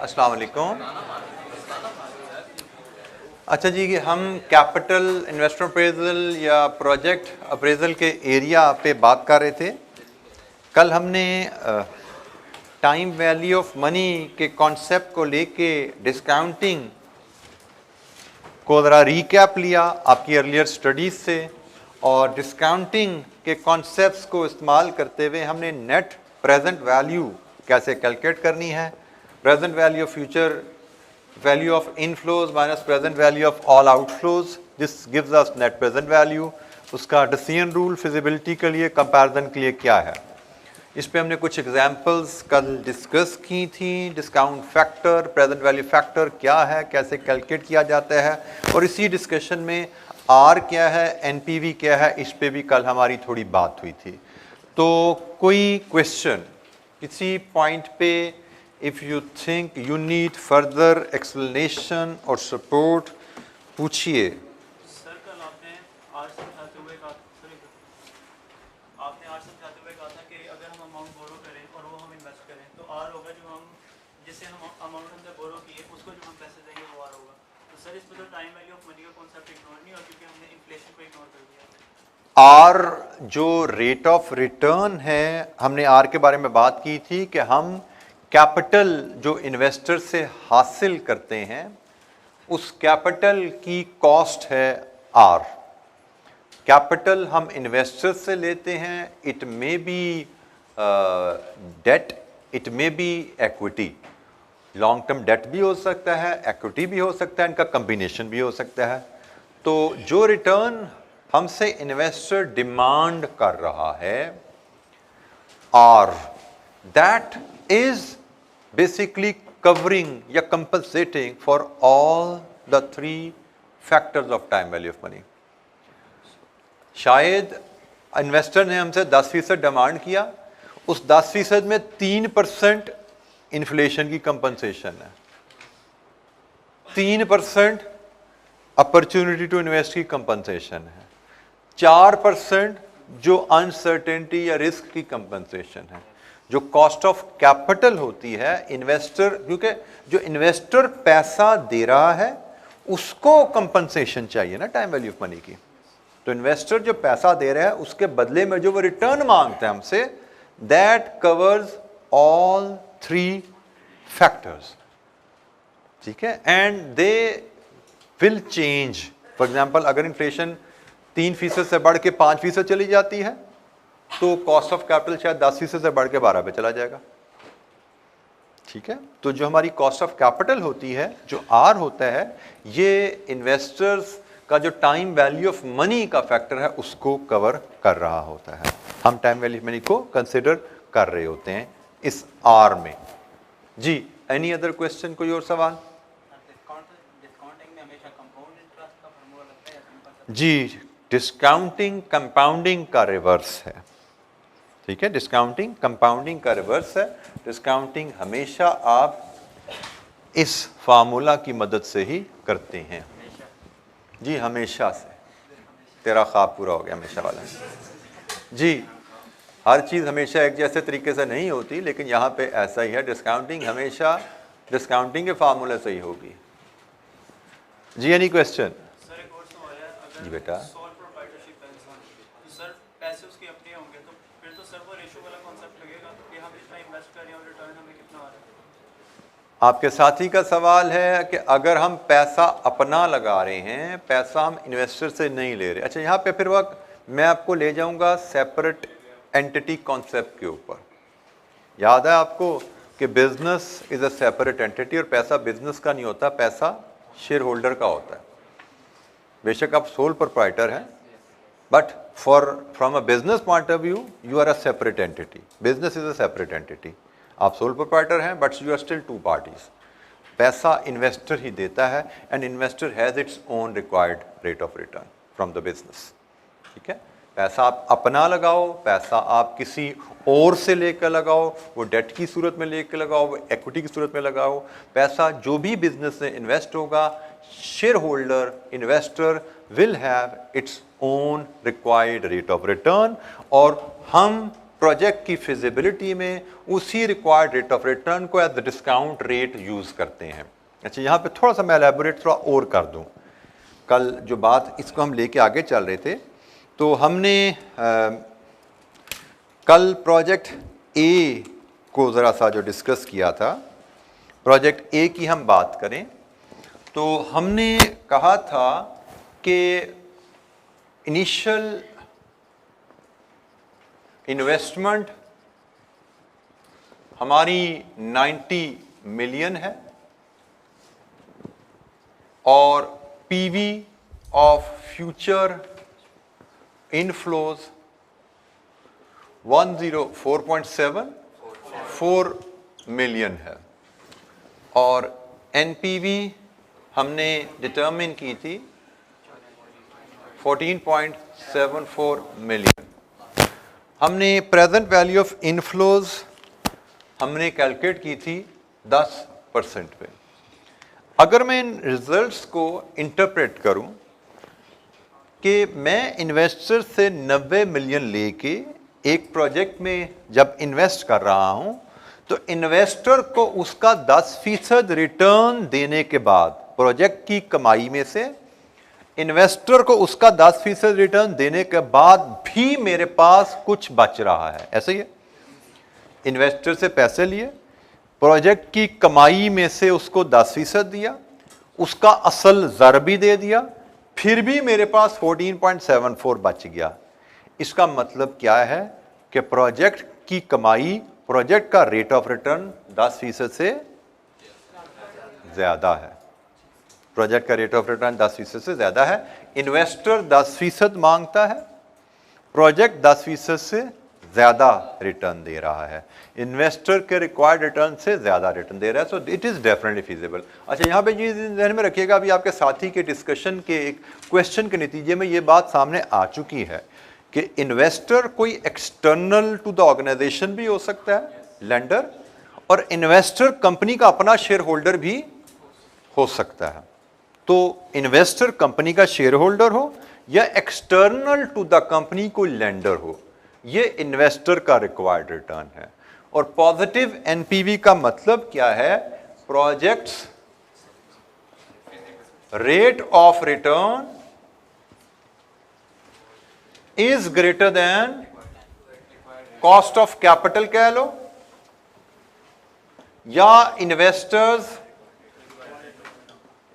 अस्सलाम वालेकुम। अच्छा जी, कि हम कैपिटल इन्वेस्टर अप्रेजल या प्रोजेक्ट अप्रेजल के एरिया पे बात कर रहे थे। कल हमने टाइम वैल्यू ऑफ मनी के कॉन्सेप्ट को लेके डिस्काउंटिंग को ज़रा रीकैप लिया आपकी अर्लियर स्टडीज़ से, और डिस्काउंटिंग के कॉन्सेप्ट्स को इस्तेमाल करते हुए हमने नेट प्रेजेंट वैल्यू कैसे कैलकुलेट करनी है, present value of future value of inflows minus present value of all outflows, this gives us net present value. उसका डिसीजन रूल फिजिबिलिटी के लिए, कंपैरिजन के लिए क्या है, इस पे हमने कुछ एग्जांपल्स कल डिस्कस की थी। Discount factor, present value factor क्या है, कैसे कैलकुलेट किया जाता है, और इसी डिस्कशन में आर क्या है, एनपीवी क्या है, इस पे भी कल हमारी थोड़ी बात हुई थी। तो कोई क्वेश्चन किसी पॉइंट पे, if you think you need further explanation और सपोर्ट, पूछिए। सर कल आपने आर समझाते हुए कहा था कि अगर हम अमाउंट बोरो करें और वो हम इन्वेस्ट करें तो आर होगा जो हम जिससे हम अमाउंट हमसे बोरो किए उसको जो हम पैसे देंगे वो आर होगा। तो सर इसमें तो टाइम वैल्यू ऑफ मनी का कॉन्सेप्ट इग्नोर नहीं हुआ क्योंकि हमने इन्फ्लेशन को इग्नोर कर दिया। आर जो रेट ऑफ रिटर्न है, हमने आर के बारे में बात की थी कि हम कैपिटल जो इन्वेस्टर से हासिल करते हैं उस कैपिटल की कॉस्ट है आर। कैपिटल हम इन्वेस्टर से लेते हैं, it may be debt, it may be equity, long term debt भी हो सकता है, एक्विटी भी हो सकता है, इनका कम्बिनेशन भी हो सकता है। तो जो रिटर्न हमसे इन्वेस्टर डिमांड कर रहा है are, that is basically covering या compensating for all the three factors of time value of money. शायद इन्वेस्टर ने हमसे 10% डिमांड किया, उस 10% में 3% इन्फ्लेशन की कंपनसेशन है, 3% अपॉर्चुनिटी टू इन्वेस्ट की कंपनसेशन है, 4% जो अनसर्टेनिटी या रिस्क की कंपनसेशन है। जो कॉस्ट ऑफ कैपिटल होती है इन्वेस्टर, क्योंकि जो इन्वेस्टर पैसा दे रहा है उसको कंपनसेशन चाहिए ना टाइम वैल्यू ऑफ मनी की। तो इन्वेस्टर जो पैसा दे रहा है उसके बदले में जो वो रिटर्न मांगता है हमसे, that covers all three factors, ठीक है, and they will change. For example अगर इन्फ्लेशन 3% से बढ़ के 5% चली जाती है तो कॉस्ट ऑफ कैपिटल शायद 10% से बढ़ के 12 पे चला जाएगा, ठीक है। तो जो हमारी कॉस्ट ऑफ कैपिटल होती है, जो आर होता है, ये इन्वेस्टर्स का जो टाइम वैल्यू ऑफ मनी का फैक्टर है उसको कवर कर रहा होता है। हम टाइम वैल्यू ऑफ मनी को कंसिडर कर रहे होते हैं इस आर में। जी, एनी अदर क्वेश्चन, कोई और सवाल? जी, डिस्काउंटिंग कंपाउंडिंग का रिवर्स है, ठीक है। डिस्काउंटिंग कंपाउंडिंग का रिवर्स है। डिस्काउंटिंग हमेशा आप इस फार्मूला की मदद से ही करते हैं। जी, हमेशा से। तेरा ख्वाब पूरा हो गया हमेशा वाला। जी, हर चीज़ हमेशा एक जैसे तरीके से नहीं होती, लेकिन यहाँ पे ऐसा ही है। डिस्काउंटिंग हमेशा डिस्काउंटिंग के फार्मूले से ही होगी। जी, एनी क्वेश्चन? जी बेटा। पैसे उसके अपने होंगे तो फिर तो सर वो रेशियो वाला कॉन्सेप्ट लगेगा कि हम इतना इन्वेस्ट कर रहे हैं और रिटर्न हमें कितना आ रहा है। आपके साथी का सवाल है कि अगर हम पैसा अपना लगा रहे हैं, पैसा हम इन्वेस्टर से नहीं ले रहे। अच्छा, यहाँ पे फिर वक्त मैं आपको ले जाऊँगा सेपरेट एंटिटी कॉन्सेप्ट के ऊपर। याद है आपको कि business is a separate entity, और पैसा बिजनेस का नहीं होता, पैसा शेयर होल्डर का होता है। बेशक आप सोल प्रोप्राइटर हैं, but from a business point of view you are a separate entity. Business is a separate entity. आप सोल प्रोप्राइटर हैं, but you are still two parties. पैसा इन्वेस्टर ही देता है, and investor has its own required rate of return from the business, ठीक है। पैसा आप अपना लगाओ, पैसा आप किसी और से लेकर लगाओ, वो डेट की सूरत में लेकर लगाओ, वो इक्विटी की सूरत में लगाओ, पैसा जो भी बिजनेस में इन्वेस्ट होगा, share holder investor will have it's own required rate of return, और हम प्रोजेक्ट की फिजिबिलिटी में उसी रिक्वायर्ड रेट ऑफ रिटर्न को एज डिस्काउंट रेट यूज़ करते हैं। अच्छा, यहाँ पे थोड़ा सा मैं एलैबोरेट थोड़ा और कर दूँ। कल जो बात इसको हम लेके आगे चल रहे थे, तो हमने कल प्रोजेक्ट ए को ज़रा सा जो डिस्कस किया था, प्रोजेक्ट ए की हम बात करें तो हमने कहा था कि इनिशियल इन्वेस्टमेंट हमारी 90 मिलियन है और PV of future inflows 104.74 million है और एनपीवी हमने डिटर्मिन की थी 14.74 मिलियन। हमने प्रेजेंट वैल्यू ऑफ इनफ्लोज हमने कैलकुलेट की थी 10% पे। अगर मैं इन रिजल्ट्स को इंटरप्रेट करूं कि मैं इन्वेस्टर से 90 मिलियन लेके एक प्रोजेक्ट में जब इन्वेस्ट कर रहा हूं तो इन्वेस्टर को उसका 10% रिटर्न देने के बाद, प्रोजेक्ट की कमाई में से इन्वेस्टर को उसका 10% रिटर्न देने के बाद भी मेरे पास कुछ बच रहा है। ऐसे ही है, इन्वेस्टर से पैसे लिए, प्रोजेक्ट की कमाई में से उसको 10% दिया, उसका असल ज़र भी दे दिया, फिर भी मेरे पास 14.74 बच गया। इसका मतलब क्या है कि प्रोजेक्ट की कमाई, प्रोजेक्ट का रेट ऑफ रिटर्न 10% से ज़्यादा है। प्रोजेक्ट का रेट ऑफ रिटर्न 10% से ज़्यादा है। इन्वेस्टर 10% मांगता है, प्रोजेक्ट 10% से ज़्यादा रिटर्न दे रहा है, इन्वेस्टर के रिक्वायर्ड रिटर्न से ज़्यादा रिटर्न दे रहा है। So it is definitely feasible. अच्छा, यहाँ पे ये ध्यान में रखिएगा, अभी आपके साथी के डिस्कशन के एक क्वेश्चन के नतीजे में ये बात सामने आ चुकी है कि इन्वेस्टर कोई एक्सटर्नल टू द ऑर्गेनाइजेशन भी हो सकता है, लेंडर, और इन्वेस्टर कंपनी का अपना शेयर होल्डर भी हो सकता है। तो इन्वेस्टर कंपनी का शेयर होल्डर हो या एक्सटर्नल टू द कंपनी कोई लेंडर हो, ये इन्वेस्टर का रिक्वायर्ड रिटर्न है। और पॉजिटिव एनपीवी का मतलब क्या है? Projects rate of return is greater than cost of capital कह लो, या investors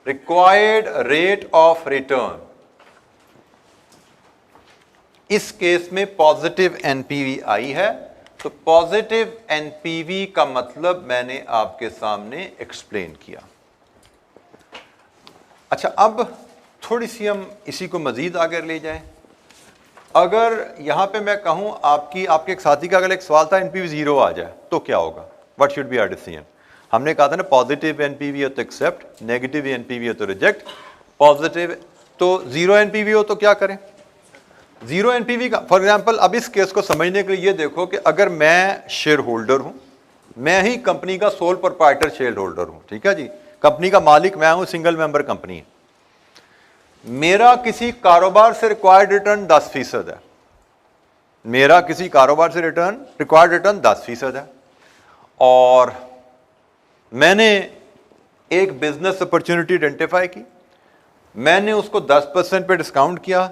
required rate of return. इस केस में पॉजिटिव एनपीवी आई है, तो पॉजिटिव एनपीवी का मतलब मैंने आपके सामने एक्सप्लेन किया। अच्छा, अब थोड़ी सी हम इसी को मजीद आगे ले जाएं। अगर यहां पे मैं कहूं आपके एक साथी का अगर एक सवाल था एनपीवी 0 आ जाए तो क्या होगा? What should be our decision? हमने कहा था ना, पॉजिटिव एनपीवी हो तो एक्सेप्ट, नेगेटिव एनपीवी हो तो रिजेक्ट। पॉजिटिव तो 0 एनपीवी हो तो क्या करें? 0 एनपीवी का फॉर एग्जांपल, अब इस केस को समझने के लिए ये देखो कि अगर मैं शेयर होल्डर हूं, मैं ही कंपनी का सोल प्रोप्राइटर शेयर होल्डर हूं, ठीक है जी, कंपनी का मालिक मैं हूं, सिंगल मेंबर कंपनी है, मेरा किसी कारोबार से रिक्वायर्ड रिटर्न 10% है, मेरा किसी कारोबार से रिक्वायर्ड रिटर्न 10% है, और मैंने एक बिजनेस अपॉर्चुनिटी आइडेंटिफाई की, मैंने उसको 10% पे डिस्काउंट किया।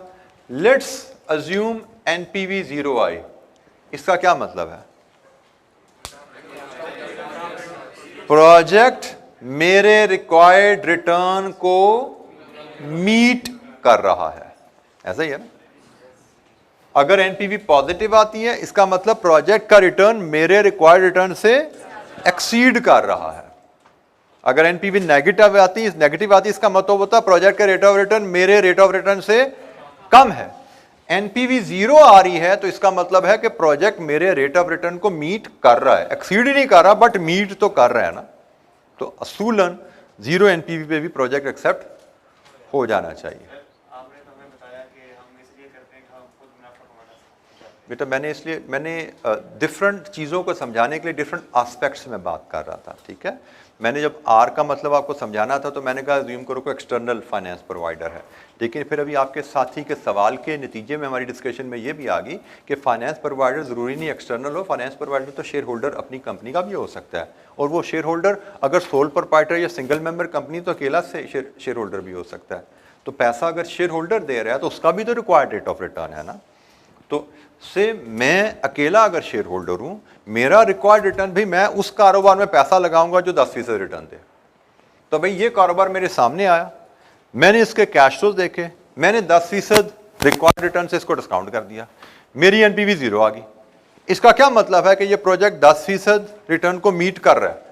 लेट्स अज्यूम एनपीवी 0 आई। इसका क्या मतलब है? प्रोजेक्ट मेरे रिक्वायर्ड रिटर्न को मीट कर रहा है। ऐसा ही है ना? अगर एनपीवी पॉजिटिव आती है, इसका मतलब प्रोजेक्ट का रिटर्न मेरे रिक्वायर्ड रिटर्न से एक्सीड कर रहा है। अगर एनपीवी नेगेटिव आती है, इसका मतलब होता है प्रोजेक्ट का रेट ऑफ रिटर्न मेरे रेट ऑफ रिटर्न से कम है। एनपीवी 0 आ रही है तो इसका मतलब है कि प्रोजेक्ट मेरे रेट ऑफ रिटर्न को मीट कर रहा है, एक्सीड ही नहीं कर रहा बट मीट तो कर रहा है ना। तो असूलन 0 एनपीवी पे भी प्रोजेक्ट एक्सेप्ट हो जाना चाहिए। आपने तो हमें बताया कि हम इसलिए करते हैं कि हम खुद मुनाफा कमाना चाहते हैं। बेटा मैंने डिफरेंट चीज़ों को समझाने के लिए डिफरेंट एस्पेक्ट्स में बात कर रहा था, ठीक है। मैंने जब आर का मतलब आपको समझाना था तो मैंने कहा अज्यूम करो कोई एक्सटर्नल फाइनेंस प्रोवाइडर है, लेकिन फिर अभी आपके साथी के सवाल के नतीजे में हमारी डिस्कशन में ये भी आ गई कि फाइनेंस प्रोवाइडर ज़रूरी नहीं एक्सटर्नल हो, फाइनेंस प्रोवाइडर तो शेयर होल्डर अपनी कंपनी का भी हो सकता है, और वो शेयर होल्डर अगर सोल प्रोप्राइटर या सिंगल मेंबर कंपनी तो अकेला से शेयर होल्डर भी हो सकता है। तो पैसा अगर शेयर होल्डर दे रहा है तो उसका भी तो रिक्वायर्ड रेट ऑफ रिटर्न है ना। तो से मैं अकेला अगर शेयर होल्डर हूं, मेरा रिक्वायर्ड रिटर्न भी मैं उस कारोबार में पैसा लगाऊंगा जो 10% रिटर्न दे। तो भाई ये कारोबार मेरे सामने आया, मैंने इसके कैश फ्लोज देखे, मैंने 10% रिक्वायर्ड रिटर्न से इसको डिस्काउंट कर दिया, मेरी एनपीवी 0 आ गई। इसका क्या मतलब है कि ये प्रोजेक्ट 10% रिटर्न को मीट कर रहा है,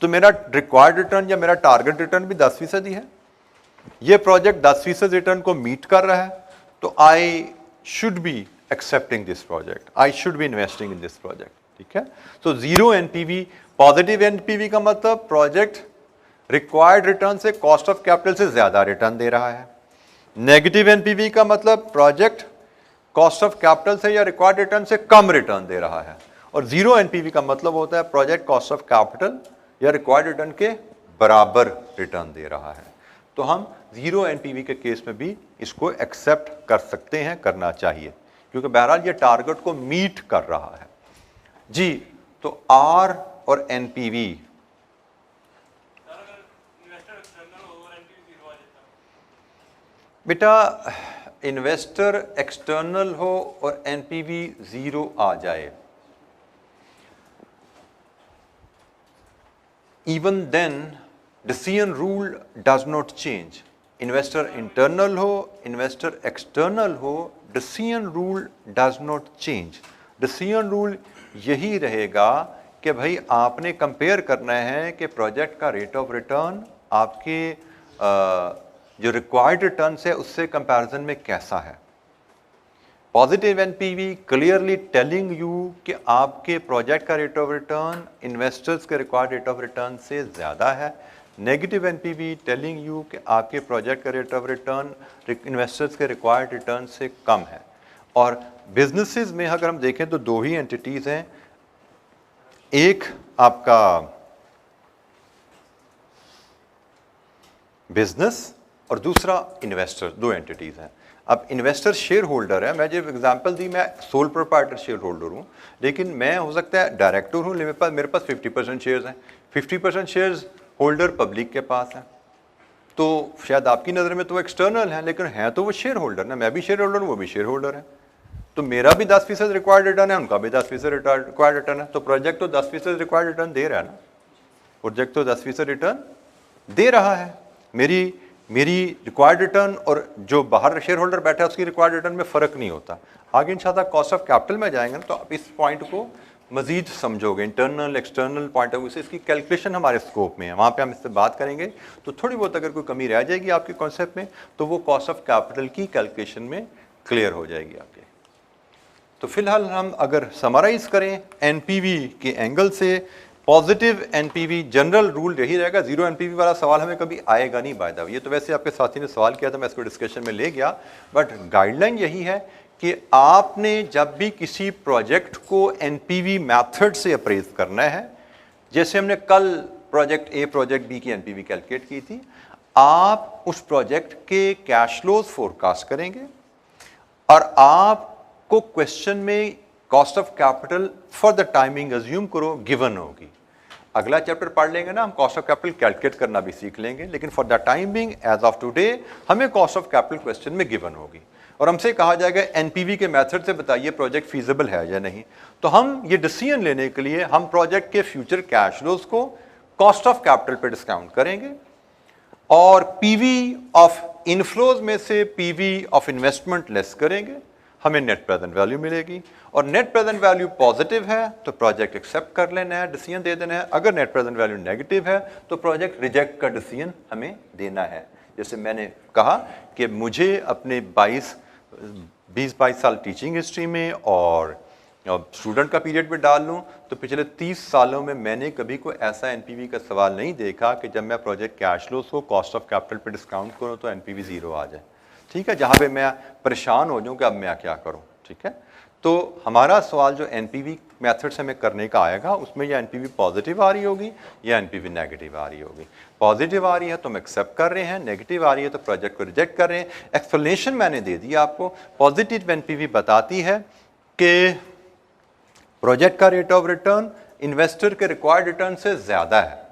तो मेरा रिक्वायर्ड रिटर्न या मेरा टारगेट रिटर्न भी 10% ही है। ये प्रोजेक्ट 10% रिटर्न को मीट कर रहा है, तो I should be accepting this project, I should be investing in this project, ठीक है। तो 0 NPV, पॉजिटिव NPV का मतलब प्रोजेक्ट रिक्वायर्ड रिटर्न से कॉस्ट ऑफ कैपिटल से ज्यादा रिटर्न दे रहा है। नेगेटिव NPV का मतलब प्रोजेक्ट कॉस्ट ऑफ कैपिटल से या रिक्वायर्ड रिटर्न से कम रिटर्न दे रहा है। और 0 NPV का मतलब होता है प्रोजेक्ट कॉस्ट ऑफ कैपिटल या रिक्वायर्ड रिटर्न के बराबर रिटर्न दे रहा है। तो हम 0 NPV के केस में भी इसको एक्सेप्ट कर सकते हैं, करना चाहिए, क्योंकि बहरहाल ये टारगेट को मीट कर रहा है जी। तो आर और एनपीवी, बेटा इन्वेस्टर एक्सटर्नल हो और एनपीवी 0 आ जाए, even then decision rule does not change. Investor internal हो, इन्वेस्टर एक्सटर्नल हो, decision rule does not change. Decision rule यही रहेगा कि भाई आपने कंपेयर करना है कि प्रोजेक्ट का रेट ऑफ रिटर्न आपके जो रिक्वायर्ड रिटर्न है उससे कंपैरिजन में कैसा है। Positive NPV clearly telling you कि आपके प्रोजेक्ट का रेट ऑफ रिटर्न इन्वेस्टर्स के रिक्वायर्ड रेट ऑफ रिटर्न से ज़्यादा है। नेगेटिव एनपीवी टेलिंग यू कि आपके प्रोजेक्ट का रेट ऑफ रिटर्न इन्वेस्टर्स के रिक्वायर्ड रिटर्न से कम है। और बिजनेसेस में अगर हम देखें तो 2 ही एंटिटीज़ हैं, एक आपका बिजनेस और दूसरा इन्वेस्टर, 2 एंटिटीज़ हैं। अब इन्वेस्टर शेयर होल्डर है, मैं जो एग्जांपल दी, मैं सोल प्रोप्राइटर शेयर होल्डर हूँ, लेकिन मैं हो सकता है डायरेक्टर हूँ, मेरे पास 50% शेयर्स हैं, 50% शेयर्स होल्डर पब्लिक के पास है, तो शायद आपकी नज़र में तो एक्सटर्नल है, लेकिन है तो वो शेयर होल्डर ना, मैं भी शेयर होल्डर हूँ, वो भी शेयर होल्डर है, तो मेरा भी 10% रिक्वायर्ड रिटर्न है, उनका भी 10% रिक्वायर्ड रिटर्न है, तो प्रोजेक्ट तो 10% रिक्वायर्ड रिटर्न दे रहा है ना, प्रोजेक्ट तो 10% रिटर्न दे रहा है। मेरी रिक्वायर्ड रिटर्न और जो बाहर शेयर होल्डर बैठा है उसकी रिक्वायर्ड रिटर्न में फ़र्क नहीं होता। आगे इंशाल्लाह कॉस्ट ऑफ कैपिटल में जाएंगे ना, तो आप इस पॉइंट को मजीद समझोगे, internal external point of view से इसकी कैलकुलेशन हमारे स्कोप में है, वहाँ पे हम इससे बात करेंगे। तो थोड़ी बहुत अगर कोई कमी रह जाएगी आपके कॉन्सेप्ट में तो वो कॉस्ट ऑफ कैपिटल की कैलकुलेशन में क्लियर हो जाएगी आपके। तो फिलहाल हम अगर समराइज करें एनपीवी के एंगल से, पॉजिटिव एनपीवी जनरल रूल यही रहेगा, 0 एनपीवी वाला सवाल हमें कभी आएगा नहीं बाय द वे। ये तो वैसे आपके साथी ने सवाल किया था, मैं इसको डिस्कशन में ले गया, बट गाइडलाइन यही है कि आपने जब भी किसी प्रोजेक्ट को एनपीवी मेथड से अप्रेज करना है, जैसे हमने कल प्रोजेक्ट ए प्रोजेक्ट बी की एनपीवी कैलकुलेट की थी, आप उस प्रोजेक्ट के कैश फ्लोज फोरकास्ट करेंगे और आपको क्वेश्चन में cost of capital for the timing assume करो गिवन होगी। अगला चैप्टर पढ़ लेंगे ना, हम कॉस्ट ऑफ कैपिटल कैलकुलेट करना भी सीख लेंगे, लेकिन for the time being as of today हमें कॉस्ट ऑफ कैपिटल क्वेश्चन में गिवन होगी और हमसे कहा जाएगा एनपीवी के मेथड से बताइए प्रोजेक्ट फीजिबल है या नहीं। तो हम ये डिसीजन लेने के लिए हम प्रोजेक्ट के फ्यूचर कैश फ्लोज को कॉस्ट ऑफ कैपिटल पे डिस्काउंट करेंगे और पीवी ऑफ इनफ्लोज में से पीवी ऑफ इन्वेस्टमेंट लेस करेंगे, हमें नेट प्रेजेंट वैल्यू मिलेगी और नेट प्रेजेंट वैल्यू पॉजिटिव है तो प्रोजेक्ट एक्सेप्ट कर लेना है, डिसीजन दे देना है। अगर नेट प्रेजेंट वैल्यू नेगेटिव है तो प्रोजेक्ट रिजेक्ट का डिसीजन हमें देना है। जैसे मैंने कहा कि मुझे अपने 20-22 साल टीचिंग हिस्ट्री में और स्टूडेंट का पीरियड भी डाल लूँ तो पिछले 30 सालों में मैंने कभी कोई ऐसा एनपीवी का सवाल नहीं देखा कि जब मैं प्रोजेक्ट कैश फ्लोज को कॉस्ट ऑफ कैपिटल पे डिस्काउंट करूँ तो एनपीवी 0 आ जाए। ठीक है, जहाँ पे मैं परेशान हो जाऊँ कि अब मैं क्या करूँ। ठीक है, तो हमारा सवाल जो एनपीवी मेथड से हमें करने का आएगा उसमें या एनपीवी पॉजिटिव आ रही होगी या एनपीवी नेगेटिव आ रही होगी। पॉजिटिव आ रही है तो हम एक्सेप्ट कर रहे हैं, नेगेटिव आ रही है तो प्रोजेक्ट को रिजेक्ट कर रहे हैं। एक्सप्लेनेशन मैंने दे दी आपको। पॉजिटिव एनपीवी बताती है कि प्रोजेक्ट का रेट ऑफ रिटर्न इन्वेस्टर के रिक्वायर्ड रिटर्न से ज़्यादा है।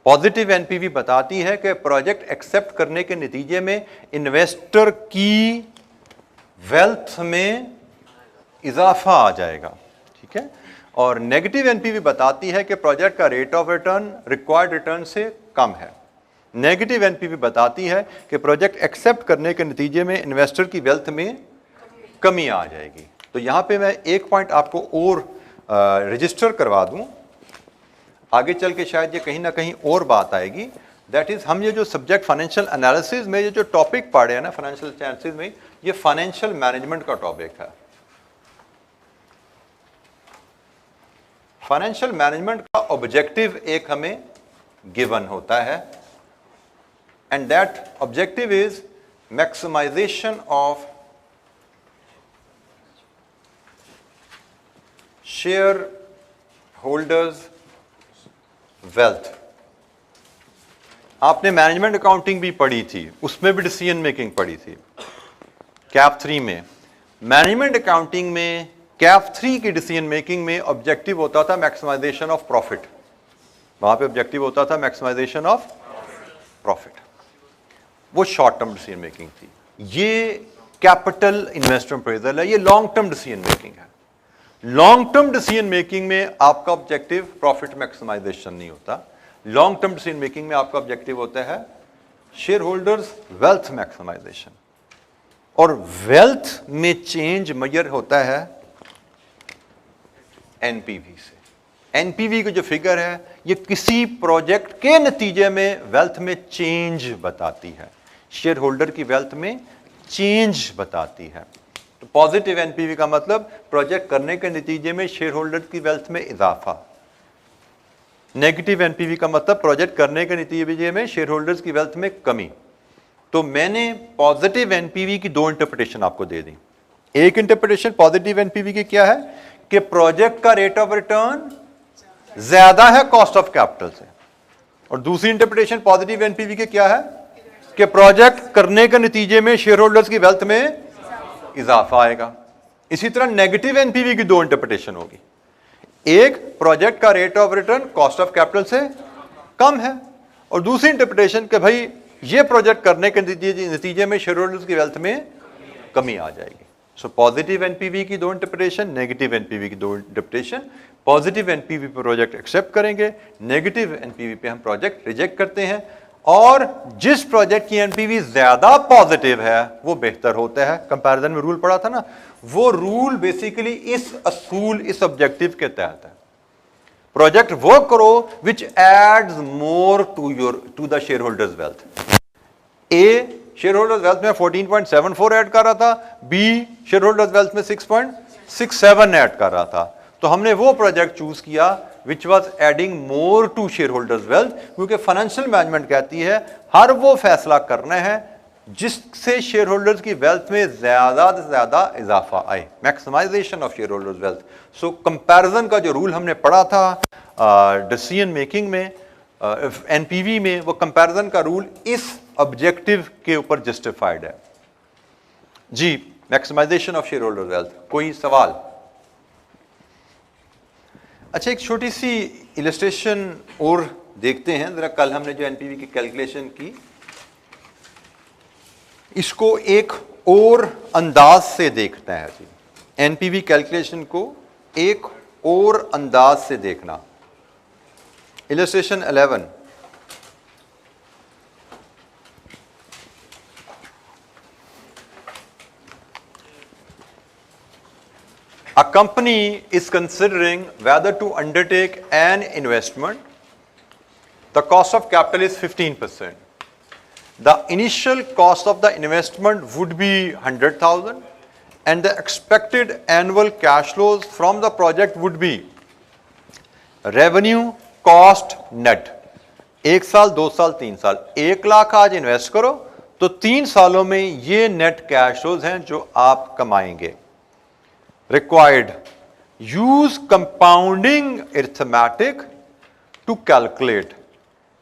पॉजिटिव एनपीवी बताती है कि प्रोजेक्ट एक्सेप्ट करने के नतीजे में इन्वेस्टर की वेल्थ में इजाफा आ जाएगा, ठीक है। और नेगेटिव एनपीवी बताती है कि प्रोजेक्ट का rate of return required return से कम है। नेगेटिव एनपीवी बताती है कि प्रोजेक्ट एक्सेप्ट करने के नतीजे में इन्वेस्टर की वेल्थ में कमी आ जाएगी। तो यहाँ पे मैं एक पॉइंट आपको और रजिस्टर करवा दूँ, आगे चल के शायद ये कहीं ना कहीं और बात आएगी। दैट इज हम ये जो सब्जेक्ट फाइनेंशियल एनालिसिस में ये जो टॉपिक पढ़े हैं ना फाइनेंशियल एनालिसिस में, ये फाइनेंशियल मैनेजमेंट का टॉपिक है। फाइनेंशियल मैनेजमेंट का ऑब्जेक्टिव एक हमें गिवन होता है and that objective is maximisation of share holders wealth. आपने मैनेजमेंट अकाउंटिंग भी पढ़ी थी, उसमें भी डिसीजन मेकिंग पढ़ी थी कैप 3 में। मैनेजमेंट अकाउंटिंग में कैप 3 की डिसीजन मेकिंग में ऑब्जेक्टिव होता था मैक्सिमाइजेशन ऑफ प्रॉफिट। वहां पे ऑब्जेक्टिव होता था मैक्सिमाइजेशन ऑफ प्रॉफिट। वो शॉर्ट टर्म डिसीजन मेकिंग थी। ये कैपिटल इन्वेस्टमेंट अप्रेजल है, ये लॉन्ग टर्म डिसीजन मेकिंग है। लॉन्ग टर्म डिसीजन मेकिंग में आपका ऑब्जेक्टिव प्रॉफिट मैक्सिमाइजेशन नहीं होता। लॉन्ग टर्म डिसीजन मेकिंग में आपका ऑब्जेक्टिव होता है शेयर होल्डर्स वेल्थ मैक्सिमाइजेशन। और वेल्थ में चेंज मेजर होता है एनपीवी से। एनपीवी की जो फिगर है ये किसी प्रोजेक्ट के नतीजे में वेल्थ में चेंज बताती है, शेयर होल्डर की वेल्थ में चेंज बताती है। तो पॉजिटिव एनपीवी का मतलब प्रोजेक्ट करने के नतीजे में शेयर होल्डर की वेल्थ में इजाफा। नेगेटिव एनपीवी का मतलब प्रोजेक्ट करने के नतीजे में शेयर होल्डर्स की वेल्थ में कमी। तो मैंने पॉजिटिव एनपीवी की दो इंटरप्रिटेशन आपको दे दी। एक इंटरप्रिटेशन पॉजिटिव एनपीवी की क्या है कि प्रोजेक्ट का रेट ऑफ रिटर्न ज्यादा है कॉस्ट ऑफ कैपिटल से, और दूसरी इंटरप्रिटेशन पॉजिटिव एनपीवी की क्या है कि प्रोजेक्ट करने के नतीजे में शेयर होल्डर्स की वेल्थ में इजाफा आएगा। इसी तरह नेगेटिव एनपीवी की दो इंटरप्रिटेशन होगी। एक, प्रोजेक्ट का rate of return cost of capital से कम है, और दूसरी इंटरप्रिटेशन कि भाई ये प्रोजेक्ट करने के नतीजे में शेयर होल्डर्स की वेल्थ में कमी आ जाएगी। सो पॉजिटिव एनपीवी की दो इंटरप्रिटेशन, नेगेटिव एनपीवी की दो इंटरप्रिटेशन। पॉजिटिव एनपीवी पे प्रोजेक्ट एक्सेप्ट करेंगे, नेगेटिव एनपीवी पे हम प्रोजेक्ट रिजेक्ट करते हैं। और जिस प्रोजेक्ट की एनपीवी ज्यादा पॉजिटिव है वो बेहतर होता है। कंपैरिजन में रूल पढ़ा था ना, वो रूल बेसिकली इस असूल, इस ऑब्जेक्टिव के तहत है। प्रोजेक्ट वो करो which adds more to the share holders wealth. A share holders wealth में 14.74 ऐड कर रहा था, बी शेयर होल्डर्स वेल्थ में 6.67 ऐड कर रहा था। तो हमने वो प्रोजेक्ट चूज किया which was adding more to share holders wealth, क्योंकि फाइनेंशियल मैनेजमेंट कहती है हर वो फैसला करना है जिससे शेयर होल्डर्स की वेल्थ में ज्यादा से ज्यादा इजाफा आए, maximisation of share holders wealth. So comparison का जो रूल हमने पढ़ा था डिसीजन मेकिंग में, एनपीवी में, वो कंपैरिजन का रूल इस ऑब्जेक्टिव के ऊपर जस्टिफाइड है जी, maximization of share holders wealth. कोई सवाल? अच्छा, एक छोटी सी इलस्ट्रेशन और देखते हैं जरा। कल हमने जो एनपीवी की कैलकुलेशन की, इसको एक और अंदाज से देखना है जी। एनपीवी कैलकुलेशन को एक और अंदाज से देखना। Illustration 11, a company is considering whether to undertake an investment. The cost of capital is 15%. The initial cost of the investment would be 100,000 and the expected annual cash flows from the project would be revenue, cost, net. 1 साल, 2 साल, 3 साल, 1 लाख आज invest करो तो 3 सालों में ये net cash flows हैं जो आप कमाएंगे। required. Use compounding arithmetic to calculate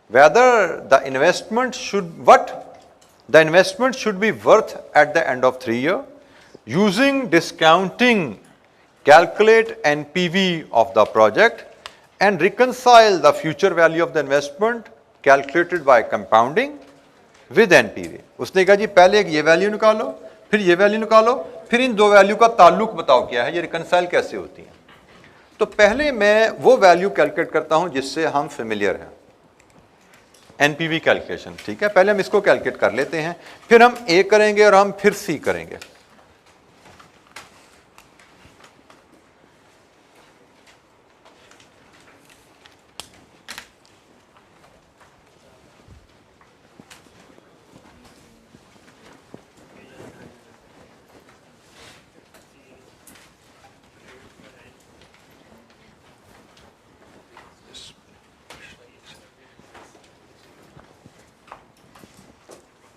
whether the investment should be worth at the end of 3 years. Using discounting, calculate NPV of the project and reconcile the future value of the investment calculated by compounding with NPV. उसने कहा जी पहले एक ये value निकालो, फिर ये value निकालो, फिर इन दो वैल्यू का ताल्लुक बताओ क्या है, ये रिकंसाइल कैसे होती है। तो पहले मैं वो वैल्यू कैलकुलेट करता हूं जिससे हम फेमिलियर हैं, एनपीवी कैलकुलेशन, ठीक है। पहले हम इसको कैलकुलेट कर लेते हैं, फिर हम ए करेंगे और हम फिर सी करेंगे।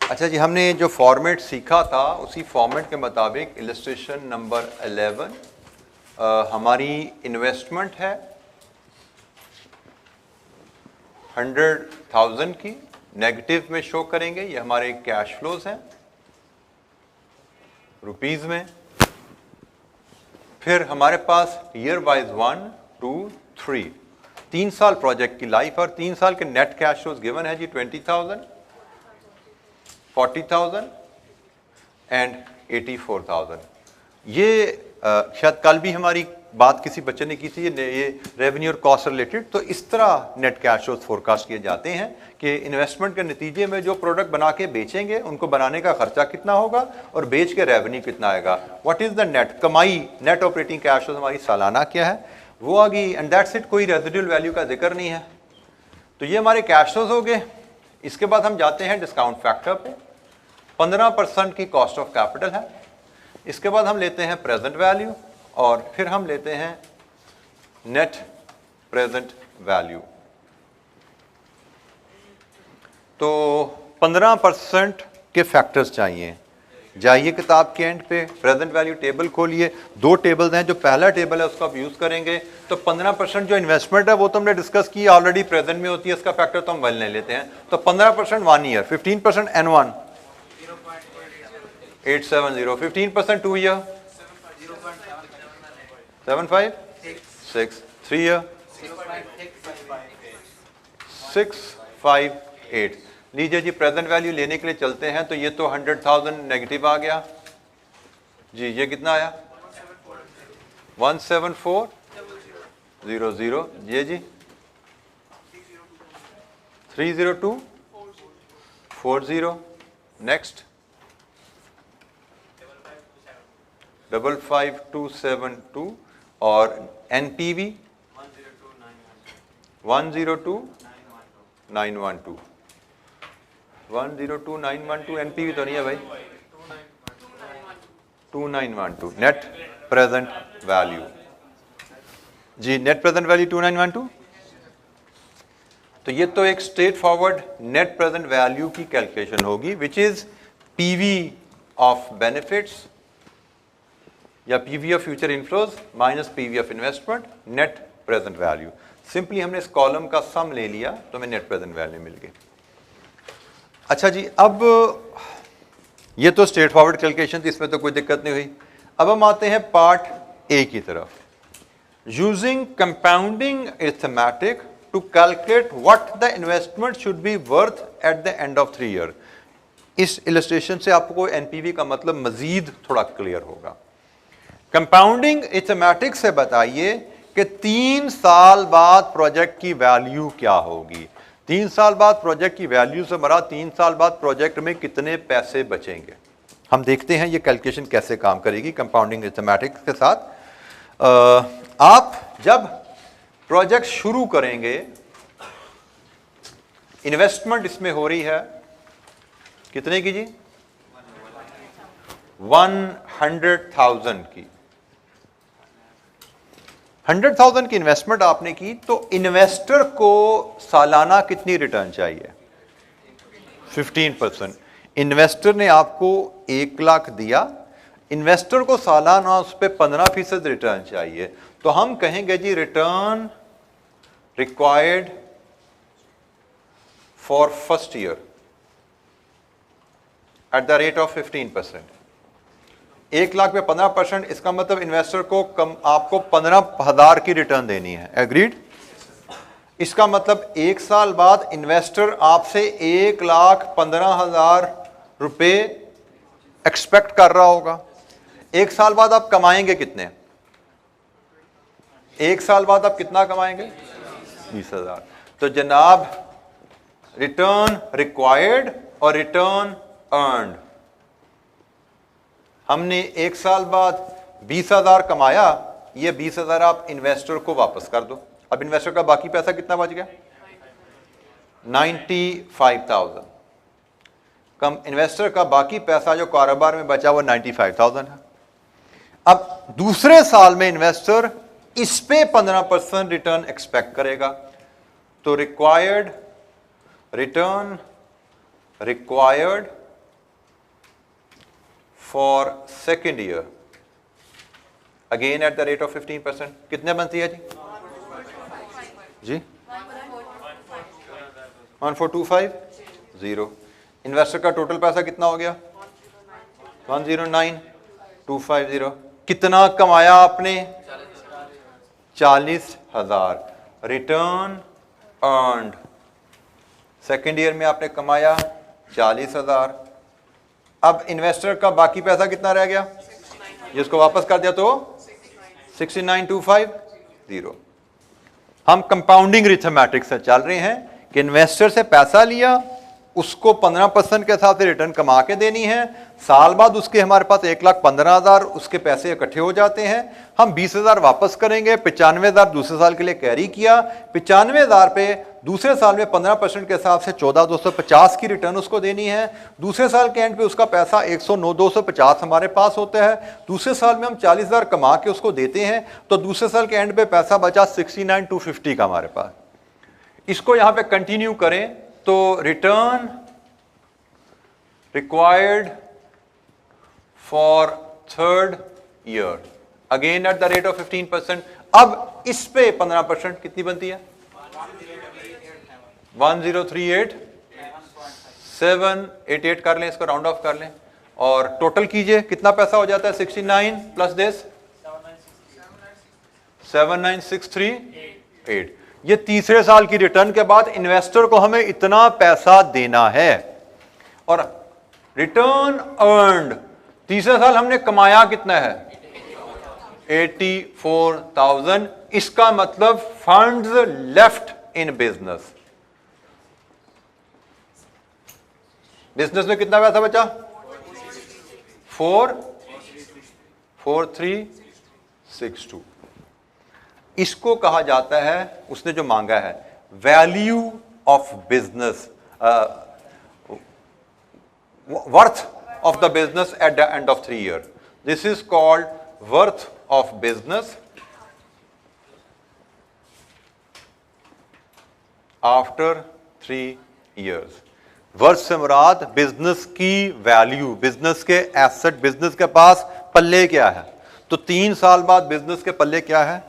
अच्छा जी, हमने जो फॉर्मेट सीखा था उसी फॉर्मेट के मुताबिक इलस्ट्रेशन नंबर 11 हमारी इन्वेस्टमेंट है 100,000 की, नेगेटिव में शो करेंगे, ये हमारे कैश फ्लोज हैं रुपीस में। फिर हमारे पास ईयर वाइज 1, 2, 3 3 साल प्रोजेक्ट की लाइफ और 3 साल के नेट कैश फ्लोज गिवन है जी 20,000, 40,000 एंड 84,000। ये शायद कल भी हमारी बात किसी बच्चे ने की थी, ये रेवेन्यू और कॉस्ट रिलेटेड। तो इस तरह नेट कैश फ्लोज फोरकास्ट किए जाते हैं कि इन्वेस्टमेंट के नतीजे में जो प्रोडक्ट बना के बेचेंगे उनको बनाने का खर्चा कितना होगा और बेच के रेवेन्यू कितना आएगा। व्हाट इज द नेट कमाई, नेट ऑपरेटिंग कैश फ्लोज हमारी सालाना क्या है वो आ गई, एंड दैट्स इट। कोई रेजिडुअल वैल्यू का जिक्र नहीं है। तो ये हमारे कैश फ्लोज हो गए। इसके बाद हम जाते हैं डिस्काउंट फैक्टर पे, 15% की कॉस्ट ऑफ कैपिटल है। इसके बाद हम लेते हैं प्रेजेंट वैल्यू और फिर हम लेते हैं नेट प्रेजेंट वैल्यू। तो 15% के फैक्टर्स चाहिए। जाइए किताब के एंड पे प्रेजेंट वैल्यू टेबल खोलिए, 2 टेबल्स हैं। जो पहला टेबल है उसको आप यूज करेंगे। तो 15% जो इन्वेस्टमेंट है वो तो हमने डिस्कस की ऑलरेडी, प्रेजेंट में होती है, इसका फैक्टर तो हम 1 ले लेते हैं। तो 15% 1 ईयर, 15% N1 870, 15% 2 ईयर 756, 3 ईयर 658। लीजिए जी प्रेजेंट वैल्यू लेने के लिए चलते हैं। तो ये तो 100,000 नेगेटिव आ गया जी। ये कितना आया 174,000। ये जी 302,40। नेक्स्ट 55,272 और एनपीवी 102,912। 102,912 एनपीवी तो नहीं है भाई, 2912 नेट प्रेजेंट वैल्यू जी। Net present value 2912। तो ये तो एक straight forward net present value की कैलकुलेशन होगी, which is PV of benefits या PV of future inflows minus PV of investment, net present value. Simply हमने इस कॉलम का सम ले लिया तो हमें नेट प्रेजेंट वैल्यू मिल गई। अच्छा जी, अब ये तो स्ट्रेट फॉरवर्ड कैलकुलेशन थी, इसमें तो कोई दिक्कत नहीं हुई। अब हम आते हैं पार्ट ए की तरफ। Using compounding arithmetic to calculate what the investment should be worth at the end of 3 year. इस इलस्ट्रेशन से आपको एनपीवी का मतलब मजीद थोड़ा क्लियर होगा। कंपाउंडिंग अरिथमेटिक से बताइए कि 3 साल बाद प्रोजेक्ट की वैल्यू क्या होगी। 3 साल बाद प्रोजेक्ट की वैल्यू से मरा 3 साल बाद प्रोजेक्ट में कितने पैसे बचेंगे। हम देखते हैं ये कैलकुलेशन कैसे काम करेगी कंपाउंडिंग अरिथमेटिक के साथ। आप जब प्रोजेक्ट शुरू करेंगे, इन्वेस्टमेंट इसमें हो रही है कितने की जी 100,000 की। 100,000 की इन्वेस्टमेंट आपने की तो इन्वेस्टर को सालाना कितनी रिटर्न चाहिए 15%। इन्वेस्टर ने आपको 1 लाख दिया, इन्वेस्टर को सालाना उस पर 15% रिटर्न चाहिए, तो हम कहेंगे जी return required for first year at the rate of 15%। 1 lakh पे 15%, इसका मतलब इन्वेस्टर को आपको 15,000 की रिटर्न देनी है। एग्रीड? इसका मतलब 1 साल बाद इन्वेस्टर आपसे 1,15,000 रुपए एक्सपेक्ट कर रहा होगा। 1 साल बाद आप कमाएंगे कितने? 1 साल बाद आप कितना कमाएंगे? 20,000। तो जनाब रिटर्न रिक्वायर्ड और रिटर्न अर्न्ड, हमने 1 साल बाद 20,000 कमाया, ये 20,000 आप इन्वेस्टर को वापस कर दो। अब इन्वेस्टर का बाकी पैसा कितना बच गया? 95,000। कम इन्वेस्टर का बाकी पैसा जो कारोबार में बचा वो 95,000 है। अब दूसरे साल में इन्वेस्टर इस पे 15% रिटर्न एक्सपेक्ट करेगा, तो required return required for second year again eight the rate of 15%, कितने बनती है जी? जी 1425। इन्वेस्टर का टोटल पैसा कितना हो गया? 109,250। कितना कमाया आपने? 40,000। रिटर्न अर्न्ड सेकेंड ईयर में आपने कमाया 40,000। अब इन्वेस्टर का बाकी पैसा कितना रह गया? जिसको वापस कर दिया तो 69,250। हम कंपाउंडिंग रिथमेटिक्स से चल रहे हैं कि इन्वेस्टर से पैसा लिया, उसको 15% के हिसाब से रिटर्न कमा के देनी है। साल बाद उसके हमारे पास 1,15,000 उसके पैसे इकट्ठे हो जाते हैं। हम 20,000 वापस करेंगे, 95,000 दूसरे साल के लिए कैरी किया। 95,000 पे दूसरे साल में 15% के हिसाब से 14,250 की रिटर्न उसको देनी है। दूसरे साल के एंड पे उसका पैसा 109,250 हमारे पास होता है। दूसरे साल में हम 40,000 कमा के उसको देते हैं, तो दूसरे साल के एंड पे पैसा बचा 69,250 का हमारे पास। इसको यहां पे कंटिन्यू करें तो return required for third year again eight the rate of 15%। अब इस पे 15% कितनी बनती है? 1038,788 कर लें, इसको राउंड ऑफ कर लें और टोटल कीजिए, कितना पैसा हो जाता है? 69 प्लस दिस 79,638। ये तीसरे साल की रिटर्न के बाद इन्वेस्टर को हमें इतना पैसा देना है। और रिटर्न अर्न्ड, तीसरे साल हमने कमाया कितना है? 84,000। इसका मतलब funds left in business. Business में कितना पैसा बचा? 4,362। इसको कहा जाता है, उसने जो मांगा है, value of business, worth of the business at the end of 3 year. This is called worth of business after 3 years. Worth से मुराद बिजनेस की वैल्यू, बिजनेस के एसेट, बिजनेस के पास पल्ले क्या है। तो 3 साल बाद बिजनेस के पल्ले क्या है?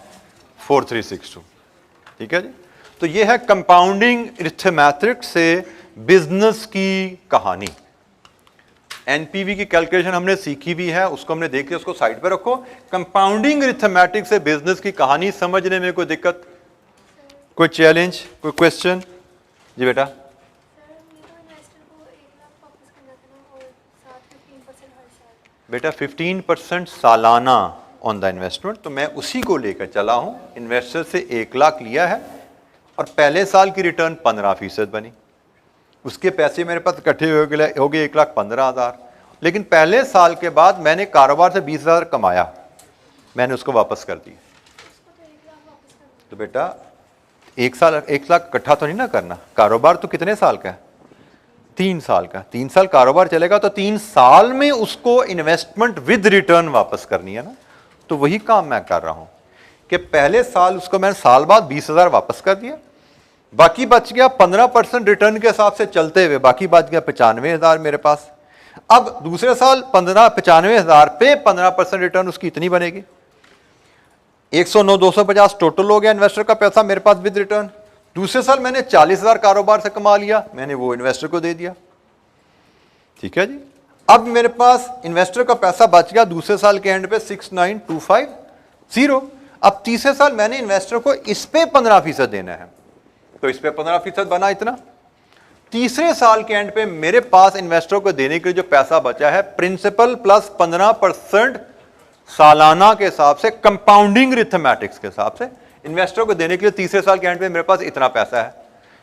4,362। ठीक है जी। तो ये है कंपाउंडिंग अरिथमेटिक्स से बिजनेस की कहानी। एनपीवी की कैलकुलेशन हमने सीखी भी है, उसको हमने देख लिया, उसको साइड पे रखो। कंपाउंडिंग अरिथमेटिक्स से बिजनेस की कहानी समझने में कोई दिक्कत, कोई चैलेंज, कोई क्वेश्चन? जी बेटा। बेटा 15% सालाना ऑन द इन्वेस्टमेंट, तो मैं उसी को लेकर चला हूं। इन्वेस्टर से 1 लाख लिया है और पहले साल की रिटर्न 15% बनी। उसके पैसे मेरे पास इकट्ठे हो गए 1,15,000। लेकिन पहले साल के बाद मैंने कारोबार से 20,000 कमाया, मैंने उसको वापस कर दिया। तो बेटा 1 लाख इकट्ठा तो नहीं ना करना। कारोबार तो कितने साल का है? 3 साल का। 3 साल कारोबार चलेगा तो 3 साल में उसको इन्वेस्टमेंट विद रिटर्न वापस करनी है ना। तो वही काम मैं कर रहा हूं कि पहले साल उसको मैंने साल बाद 20,000 वापस कर दिया, बाकी बच गया 15% रिटर्न के हिसाब से चलते हुए, बाकी बच गया 95,000 मेरे पास। अब दूसरे साल 95,000 पे 15% रिटर्न उसकी इतनी बनेगी। 109 250 टोटल हो गया इन्वेस्टर का पैसा मेरे पास विद रिटर्न। दूसरे साल मैंने 40,000 कारोबार से कमा लिया, मैंने वो इन्वेस्टर को दे दिया। ठीक है जी। अब मेरे पास इन्वेस्टर का पैसा बच गया दूसरे साल के एंड पे 69,250। अब तीसरे साल मैंने इन्वेस्टर को इस पे 15% देना है, तो इस पे 15% बना इतना। तीसरे साल के एंड पे मेरे पास इन्वेस्टर को देने के लिए जो पैसा बचा है प्रिंसिपल प्लस 15% सालाना के हिसाब से, कंपाउंडिंग रिथमेटिक्स के हिसाब से इन्वेस्टर को देने के लिए तीसरे साल के एंड पे मेरे पास इतना पैसा है।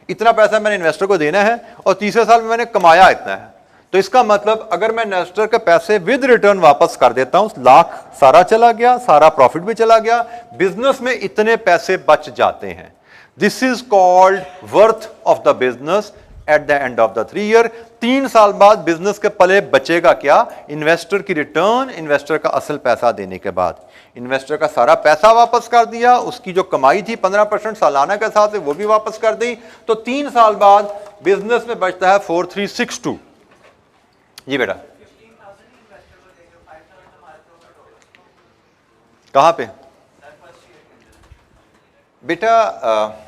इतना पैसा मैंने इन्वेस्टर को देना है और तीसरे साल में मैंने कमाया इतना है। तो इसका मतलब अगर मैं इन्वेस्टर के पैसे विद रिटर्न वापस कर देता हूं, लाख सारा चला गया, सारा प्रॉफिट भी चला गया, बिजनेस में इतने पैसे बच जाते हैं। This is called worth of the business at the end of the 3 year. 3 साल बाद बिजनेस के पले बचेगा क्या? इन्वेस्टर की रिटर्न, इन्वेस्टर का असल पैसा देने के बाद। इन्वेस्टर का सारा पैसा वापस कर दिया, उसकी जो कमाई थी 15% सालाना के साथ वो भी वापस कर दी, तो 3 साल बाद बिजनेस में बचता है 4362। जी बेटा, कहां पे बेटा?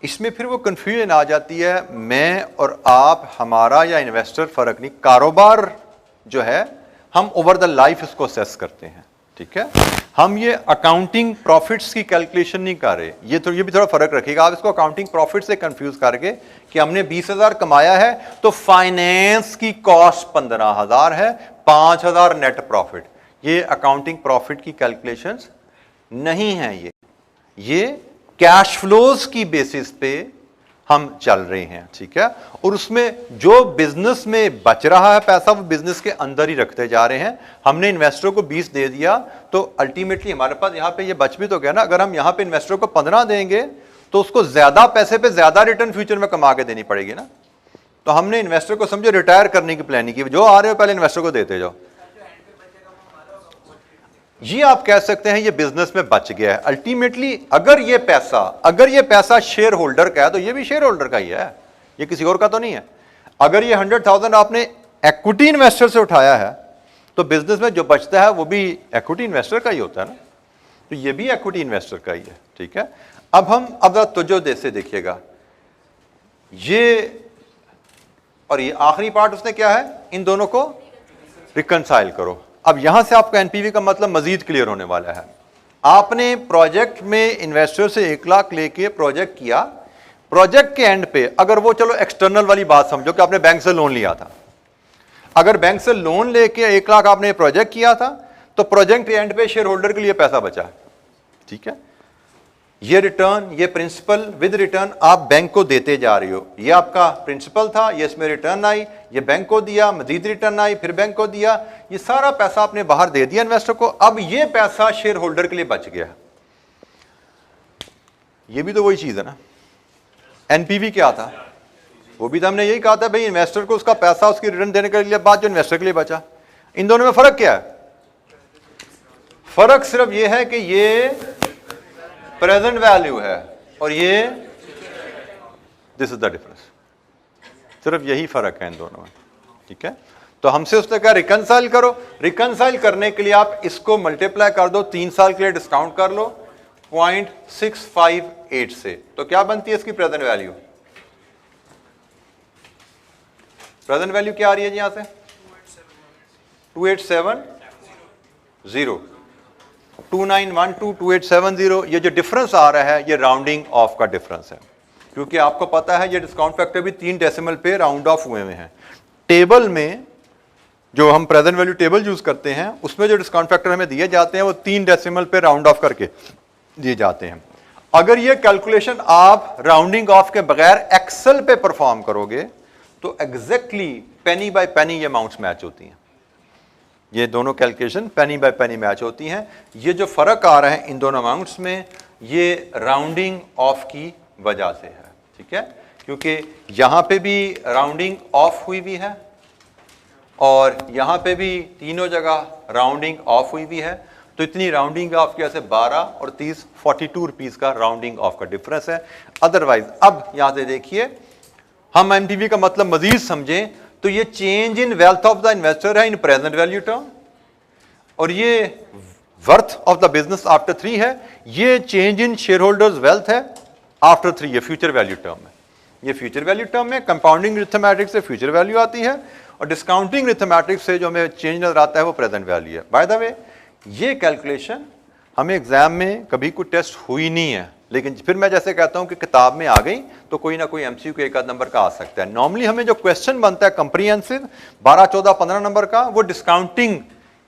इसमें फिर वो कंफ्यूजन आ जाती है, मैं और आप, हमारा या इन्वेस्टर फर्क नहीं। कारोबार जो है हम ओवर द लाइफ इसको असेस करते हैं। ठीक है, हम ये अकाउंटिंग प्रॉफिट्स की कैलकुलेशन नहीं कर रहे। ये भी थोड़ा फर्क रखिएगा, आप इसको अकाउंटिंग प्रॉफिट से कंफ्यूज करके कि हमने 20,000 कमाया है तो फाइनेंस की कॉस्ट 15,000 है, 5,000 नेट प्रॉफिट। ये अकाउंटिंग प्रॉफिट की कैलकुलेशंस नहीं है, ये कैश फ्लोज की बेसिस पे हम चल रहे हैं। ठीक है, और उसमें जो बिजनेस में बच रहा है पैसा वो बिजनेस के अंदर ही रखते जा रहे हैं। हमने इन्वेस्टर को 20 दे दिया तो अल्टीमेटली हमारे पास यहां पे ये बच भी तो गया ना। अगर हम यहां पे इन्वेस्टर को 15 देंगे तो उसको ज्यादा पैसे पे ज्यादा रिटर्न फ्यूचर में कमा के देनी पड़ेगी ना। तो हमने इन्वेस्टर को समझो रिटायर करने की प्लानिंग की, जो आ रहे हो पहले इन्वेस्टर को देते जाओ। ये आप कह सकते हैं ये बिजनेस में बच गया है। अल्टीमेटली अगर ये पैसा शेयर होल्डर का है तो ये भी शेयर होल्डर का ही है, ये किसी और का तो नहीं है। अगर ये 100,000 आपने इक्विटी इन्वेस्टर से उठाया है तो बिजनेस में जो बचता है वो भी इक्विटी इन्वेस्टर का ही होता है ना, तो ये भी इक्विटी इन्वेस्टर का ही है। ठीक है, अब तवज्जो से देखिएगा, ये और ये आखिरी पार्ट उसने क्या है, इन दोनों को रिकंसाइल करो। अब यहां से आपका एनपीवी का मतलब मजीद क्लियर होने वाला है। आपने प्रोजेक्ट में इन्वेस्टर से 1 लाख लेके प्रोजेक्ट किया, प्रोजेक्ट के एंड पे अगर वो, चलो एक्सटर्नल वाली बात समझो कि आपने बैंक से लोन लिया था, अगर बैंक से लोन लेके 1 लाख आपने प्रोजेक्ट किया था तो प्रोजेक्ट के एंड पे शेयर होल्डर के लिए पैसा बचा। ठीक है, ये रिटर्न, ये प्रिंसिपल विद रिटर्न आप बैंक को देते जा रही हो। ये आपका प्रिंसिपल था, ये इसमें रिटर्न आई, ये बैंक को दिया, मजीद रिटर्न आई, फिर बैंक को दिया, ये सारा पैसा आपने बाहर दे दिया इन्वेस्टर को। अब ये पैसा शेयर होल्डर के लिए बच गया। ये भी तो वही चीज है ना। एनपीवी क्या था, वो भी तो हमने यही कहा था भाई इन्वेस्टर को उसका पैसा उसकी रिटर्न देने के लिए बाद जो इन्वेस्टर के लिए बचा। इन दोनों में फर्क क्या है? फर्क सिर्फ ये है कि ये प्रेजेंट वैल्यू है और ये, दिस इज द डिफरेंस। सिर्फ यही फर्क है इन दोनों में। ठीक है, तो हमसे उसने कहा रिकंसाइल करो। रिकंसाइल करने के लिए आप इसको मल्टीप्लाई कर दो, 3 साल के लिए डिस्काउंट कर लो 0.658 से, तो क्या बनती है इसकी प्रेजेंट वैल्यू? प्रेजेंट वैल्यू क्या आ रही है जी यहां से? 2870, 29122870। ये जो डिफरेंस आ रहा है ये राउंडिंग ऑफ का डिफरेंस है, क्योंकि आपको पता है ये डिस्काउंट फैक्टर भी 3 डेसिमल पे राउंड ऑफ हुए हैं। टेबल में जो हम प्रेजेंट वैल्यू टेबल यूज करते हैं उसमें जो डिस्काउंट फैक्टर हमें दिए जाते हैं वो 3 डेसिमल पे राउंड ऑफ करके दिए जाते हैं। अगर ये कैलकुलेशन आप राउंडिंग ऑफ के बगैर एक्सेल पे परफॉर्म करोगे तो एग्जैक्टली पेनी बाय पेनी ये अमाउंट्स मैच होती हैं। ये दोनों कैलकुलेशन पेनी बाय पेनी मैच होती हैं। ये जो फर्क आ रहा है इन दोनों अमाउंट्स में ये राउंडिंग ऑफ की वजह से है। ठीक है, क्योंकि यहां पे भी राउंडिंग ऑफ हुई हुई है और यहां पे भी तीनों जगह राउंडिंग ऑफ हुई हुई है, तो इतनी राउंडिंग ऑफ की वजह से 12 और 30 42 रुपीस का राउंडिंग ऑफ का डिफरेंस है। अदरवाइज अब यहां से देखिए, हम एमटीवी का मतलब मजीद समझें तो ये change in wealth of the investor है इन प्रेजेंट वैल्यू टर्म, और ये worth of the business after 3 है, ये change in share holders wealth है आफ्टर 3, ये फ्यूचर वैल्यू टर्म है। ये फ्यूचर वैल्यू टर्म में कंपाउंडिंग अरिथमेटिक से फ्यूचर वैल्यू आती है, और डिस्काउंटिंग अरिथमेटिक से जो हमें चेंज नजर आता है वो प्रेजेंट वैल्यू है। बाय द वे ये कैलकुलेशन हमें एग्जाम में कभी कोई टेस्ट हुई नहीं है, लेकिन फिर मैं जैसे कहता हूं कि किताब में आ गई तो कोई ना कोई एमसीक्यू एक आध नंबर का आ सकता है। नॉर्मली हमें जो क्वेश्चन बनता है कंप्रीहेंसिव 12, 14, 15 नंबर का, वो डिस्काउंटिंग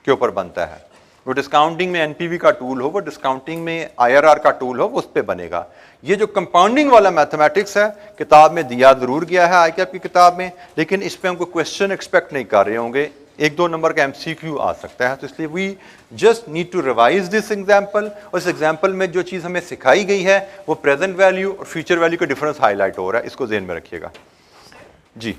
के ऊपर बनता है। वो डिस्काउंटिंग में एनपीवी का टूल हो, वो डिस्काउंटिंग में आईआरआर का टूल हो, उस पर बनेगा। ये जो कंपाउंडिंग वाला मैथमेटिक्स है किताब में दिया जरूर गया है आईकेएप की किताब में, लेकिन इस पे हमको क्वेश्चन एक्सपेक्ट नहीं कर रहे होंगे, 1-2 नंबर का एमसीक्यू आ सकता है। तो इसलिए we just need to revise this example, और इस एग्जाम्पल में जो चीज़ हमें सिखाई गई है वो प्रेजेंट वैल्यू और फ्यूचर वैल्यू का डिफरेंस हाईलाइट हो रहा है, इसको ध्यान में रखिएगा जी।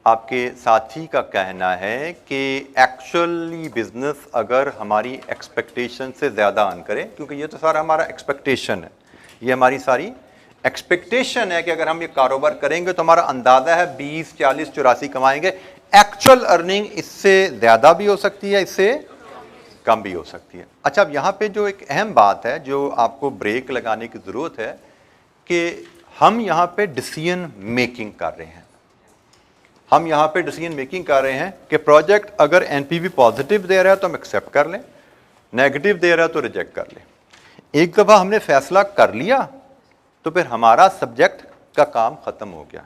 आपके साथी का कहना है कि एक्चुअली बिजनेस अगर हमारी एक्सपेक्टेशन से ज़्यादा अर्न करे, क्योंकि ये तो सारा हमारा एक्सपेक्टेशन है, ये हमारी सारी एक्सपेक्टेशन है कि अगर हम ये कारोबार करेंगे तो हमारा अंदाज़ा है 20, 40, 84 कमाएंगे। एक्चुअल अर्निंग इससे ज़्यादा भी हो सकती है, इससे कम भी हो सकती है। अच्छा, अब यहाँ पे जो एक अहम बात है जो आपको ब्रेक लगाने की ज़रूरत है कि हम यहाँ पे डिसीजन मेकिंग कर रहे हैं। हम यहाँ पे डिसीजन मेकिंग कर रहे हैं कि प्रोजेक्ट अगर एनपीवी पॉजिटिव दे रहा है तो हम एक्सेप्ट कर लें, नेगेटिव दे रहा है तो रिजेक्ट कर लें। एक दफ़ा हमने फैसला कर लिया तो फिर हमारा सब्जेक्ट का काम ख़त्म हो गया।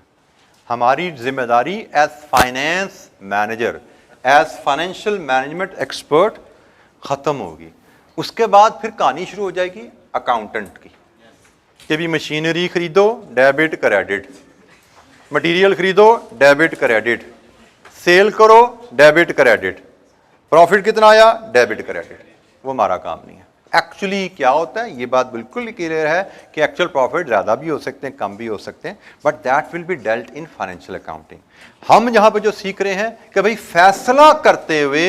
हमारी जिम्मेदारी as finance manager, as financial management expert ख़त्म होगी। उसके बाद फिर कहानी शुरू हो जाएगी अकाउंटेंट की, कि भी मशीनरी खरीदो डेबिट क्रेडिट, मटेरियल खरीदो डेबिट क्रेडिट, सेल करो डेबिट क्रेडिट, प्रॉफिट कितना आया डेबिट क्रेडिट। वो हमारा काम नहीं है। एक्चुअली क्या होता है, ये बात बिल्कुल क्लियर है कि एक्चुअल प्रॉफिट ज़्यादा भी हो सकते हैं, कम भी हो सकते हैं, but that will be dealt in financial accounting. हम यहाँ पे जो सीख रहे हैं कि भाई फैसला करते हुए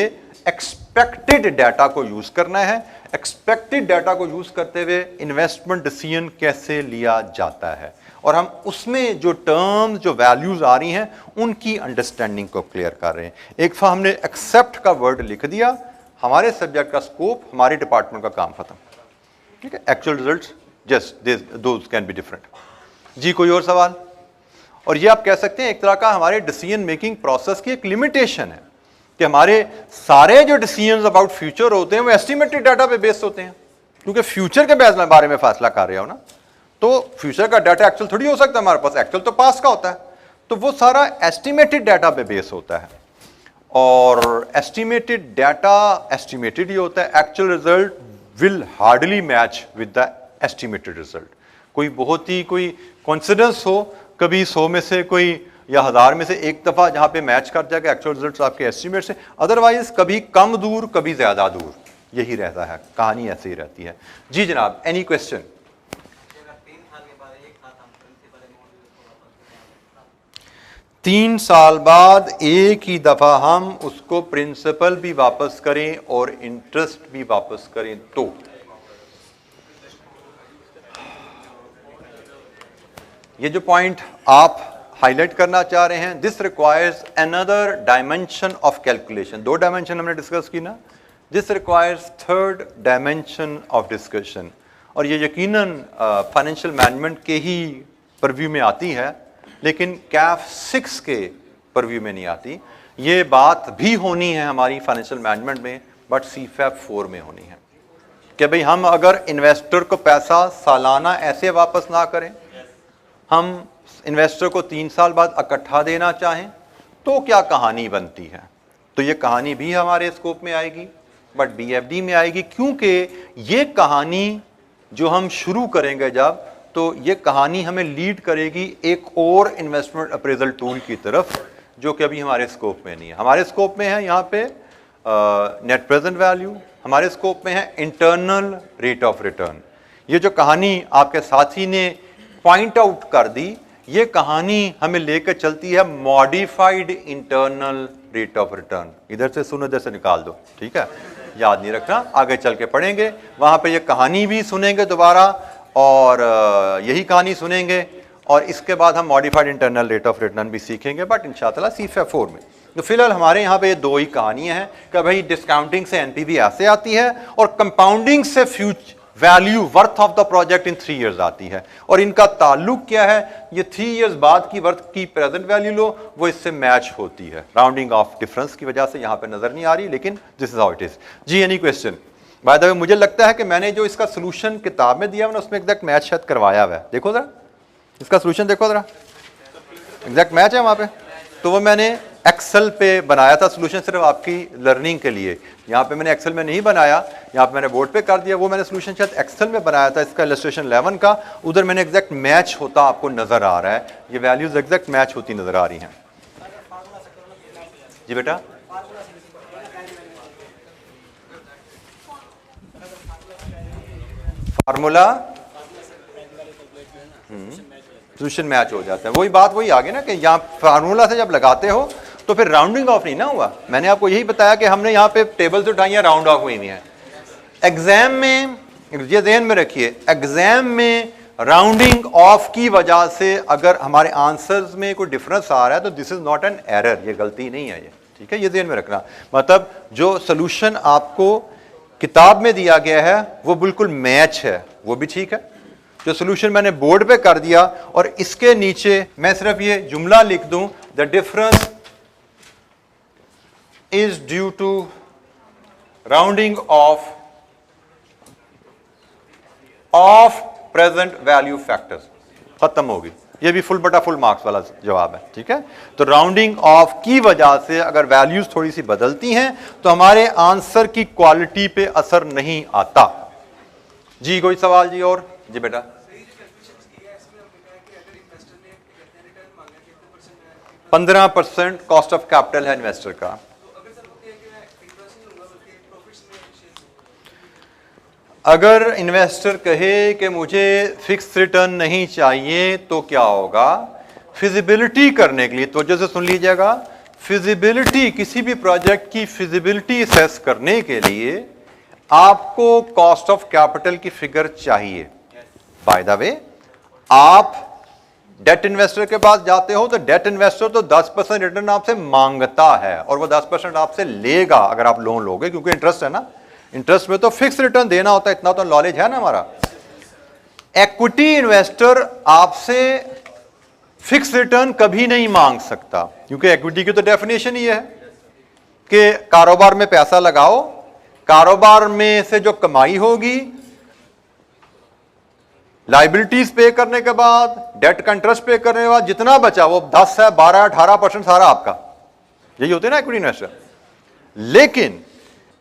एक्सपेक्टेड डाटा को यूज़ करना है, एक्सपेक्टेड डाटा को यूज़ करते हुए इन्वेस्टमेंट डिसीजन कैसे लिया जाता है, और हम उसमें जो टर्म्स जो वैल्यूज आ रही हैं उनकी अंडरस्टैंडिंग को क्लियर कर रहे हैं। एक दफा हमने एक्सेप्ट का वर्ड लिख दिया, हमारे सब्जेक्ट का स्कोप, हमारे डिपार्टमेंट का काम खत्म। ठीक है, actual results just those can be different. जी कोई और सवाल? और ये आप कह सकते हैं एक तरह का हमारे डिसीजन मेकिंग प्रोसेस की एक लिमिटेशन है कि हमारे सारे जो डिसीजंस अबाउट फ्यूचर होते हैं वो एस्टिमेटेड डाटा पे बेस्ड होते हैं, क्योंकि फ्यूचर के बारे में फैसला कर रहे हो ना, तो फ्यूचर का डाटा एक्चुअल थोड़ी हो सकता है हमारे पास, एक्चुअल तो पास का होता है। तो वो सारा एस्टिमेटेड डाटा पे बेस होता है, और एस्टिमेटेड डाटा एस्टिमेटेड ही होता है। Actual result will hardly match with the estimated result. कोई बहुत ही कोई कॉन्सिडेंस हो, कभी 100 में से कोई या 1000 में से एक दफ़ा जहाँ पे मैच कर जाएगा एक्चुअल रिजल्ट्स आपके एस्टिमेट से, अदरवाइज कभी कम दूर कभी ज़्यादा दूर, यही रहता है, कहानी ऐसी ही रहती है। जी जनाब, एनी क्वेश्चन? 3 साल बाद एक ही दफ़ा हम उसको प्रिंसिपल भी वापस करें और इंटरेस्ट भी वापस करें तो ये जो पॉइंट आप हाईलाइट करना चाह रहे हैं, this requires another dimension of calculation. 2 dimension हमने डिस्कस की ना, this requires 3rd dimension of discussion, और ये यकीनन फाइनेंशियल मैनेजमेंट के ही परव्यू में आती है, लेकिन कैफ 6 के परव्यू में नहीं आती। ये बात भी होनी है हमारी फाइनेंशियल मैनेजमेंट में, बट सीफैप 4 में होनी है कि भाई हम अगर इन्वेस्टर को पैसा सालाना ऐसे वापस ना करें, हम इन्वेस्टर को 3 साल बाद इकट्ठा देना चाहें तो क्या कहानी बनती है। तो ये कहानी भी हमारे स्कोप में आएगी, बट बीएफडी में आएगी, क्योंकि ये कहानी जो हम शुरू करेंगे जब, तो ये कहानी हमें लीड करेगी एक और इन्वेस्टमेंट अप्रेजल टूल की तरफ, जो कि अभी हमारे स्कोप में नहीं है। हमारे स्कोप में है यहाँ पे नेट प्रेजेंट वैल्यू, हमारे स्कोप में है इंटरनल रेट ऑफ रिटर्न। ये जो कहानी आपके साथी ने पॉइंट आउट कर दी ये कहानी हमें लेकर चलती है modified internal rate of return. इधर से सुनो, इधर से निकाल दो, ठीक है, याद नहीं रखना, आगे चल के पढ़ेंगे, वहां पे ये कहानी भी सुनेंगे दोबारा और यही कहानी सुनेंगे और इसके बाद हम modified internal rate of return भी सीखेंगे, बट इंशाअल्लाह C4 में। तो फिलहाल हमारे यहाँ पे ये दो ही कहानियां हैं कि भाई डिस्काउंटिंग से एनपीवी ऐसे आती है और कंपाउंडिंग से future value worth of the project in 3 years आती है। और इनका ताल्लुक क्या है, ये 3 इयर्स बाद की वर्थ की प्रेजेंट वैल्यू लो वो इससे मैच होती है। राउंडिंग ऑफ डिफरेंस की वजह से यहाँ पे नजर नहीं आ रही, लेकिन this is how it is. जी any question? By the way मुझे लगता है कि मैंने जो इसका सोल्यूशन किताब में दिया मैंने उसमें एग्जैक्ट मैच शायद करवाया हुआ है, देखो जरा इसका सोल्यूशन देखो जरा, एग्जैक्ट मैच है वहां पे। तो वो मैंने एक्सेल पे बनाया था सोल्यूशन सिर्फ आपकी लर्निंग के लिए। यहाँ पे मैंने एक्सेल में नहीं बनाया, यहाँ पे मैंने बोर्ड पे कर दिया। वो मैंने सोल्यूशन शायद एक्सेल में बनाया था इसका इलस्ट्रेशन 11 का, उधर मैंने एग्जैक्ट मैच होता आपको नजर आ रहा है, ये वैल्यूज एग्जैक्ट मैच होती नजर आ रही हैं। जी बेटा, फार्मूला सोल्यूशन मैच हो जाता है। वही बात वही आ गई ना कि यहाँ फार्मूला से जब लगाते हो तो फिर राउंडिंग ऑफ नहीं ना हुआ। मैंने आपको यही बताया कि हमने यहाँ पे टेबल्स उठाई हैं, राउंड ऑफ हुई हुई हैं। एग्जाम में ये ध्यान में रखिए, एग्जाम में राउंडिंग ऑफ की वजह से अगर हमारे आंसर्स में कोई डिफरेंस आ रहा है तो this is not an error, ये गलती नहीं है ये, ठीक है, ये ध्यान में रखना। मतलब जो सोल्यूशन आपको किताब में दिया गया है वो बिल्कुल मैच है, वो भी ठीक है। जो सोल्यूशन मैंने बोर्ड पे कर दिया और इसके नीचे मैं सिर्फ ये जुमला लिख दूं, the difference is due to rounding off present value factors, खत्म होगी। ये भी फुल बटा फुल मार्क्स वाला जवाब है, ठीक है। तो राउंडिंग ऑफ की वजह से अगर वैल्यूज थोड़ी सी बदलती हैं तो हमारे आंसर की क्वालिटी पे असर नहीं आता। जी कोई सवाल जी? और जी बेटा, 15% कॉस्ट ऑफ कैपिटल है इन्वेस्टर का। अगर इन्वेस्टर कहे कि मुझे फिक्स रिटर्न नहीं चाहिए तो क्या होगा? फिजिबिलिटी करने के लिए, तो जैसे सुन लीजिएगा, फिजिबिलिटी, किसी भी प्रोजेक्ट की फिजिबिलिटी असेस करने के लिए आपको कॉस्ट ऑफ कैपिटल की फिगर चाहिए। बाय द वे, आप डेट इन्वेस्टर के पास जाते हो तो डेट इन्वेस्टर तो 10% रिटर्न आपसे मांगता है और वो 10% आपसे लेगा अगर आप लोन लोगे, क्योंकि इंटरेस्ट है ना। इंटरेस्ट में तो फिक्स रिटर्न देना होता है, इतना तो नॉलेज है ना हमारा। इक्विटी इन्वेस्टर आपसे फिक्स रिटर्न कभी नहीं मांग सकता, क्योंकि इक्विटी की तो डेफिनेशन ही है कि कारोबार में पैसा लगाओ, कारोबार में से जो कमाई होगी लाइबिलिटीज पे करने के बाद, डेट का इंटरेस्ट पे करने के बाद जितना बचा वो 10 है, 12, 18% सारा आपका। यही होते हैं ना इक्विटी इन्वेस्टर। लेकिन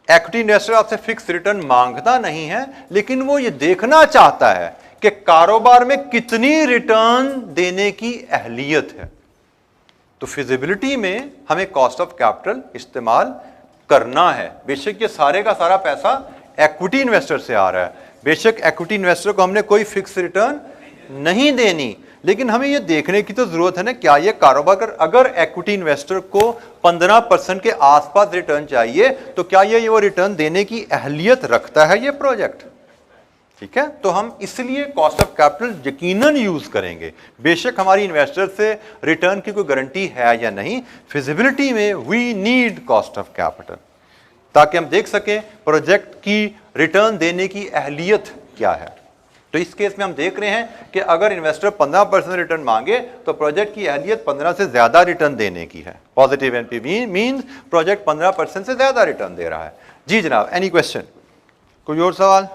इक्विटी इन्वेस्टर आपसे फिक्स रिटर्न मांगता नहीं है, लेकिन वो ये देखना चाहता है कि कारोबार में कितनी रिटर्न देने की अहलियत है। तो फिजिबिलिटी में हमें कॉस्ट ऑफ कैपिटल इस्तेमाल करना है। बेशक ये सारे का सारा पैसा इक्विटी इन्वेस्टर से आ रहा है, बेशक इक्विटी इन्वेस्टर को हमने कोई फिक्स रिटर्न नहीं देनी, लेकिन हमें यह देखने की तो जरूरत है ना, क्या ये कारोबार, अगर इक्विटी इन्वेस्टर को 15% के आसपास रिटर्न चाहिए तो क्या ये वो रिटर्न देने की अहलियत रखता है ये प्रोजेक्ट? ठीक है, तो हम इसलिए कॉस्ट ऑफ कैपिटल यकीनन यूज करेंगे, बेशक हमारी इन्वेस्टर से रिटर्न की कोई गारंटी है या नहीं। फिजिबिलिटी में we need cost of capital ताकि हम देख सकें प्रोजेक्ट की रिटर्न देने की अहलियत क्या है। तो इस केस में हम देख रहे हैं कि अगर इन्वेस्टर 15% रिटर्न मांगे तो प्रोजेक्ट की अहलियत 15 से ज्यादा रिटर्न देने की है। पॉजिटिव एनपीवी मींस प्रोजेक्ट 15% से ज्यादा रिटर्न दे रहा है। जी जनाब, एनी क्वेश्चन? कोई और सवाल?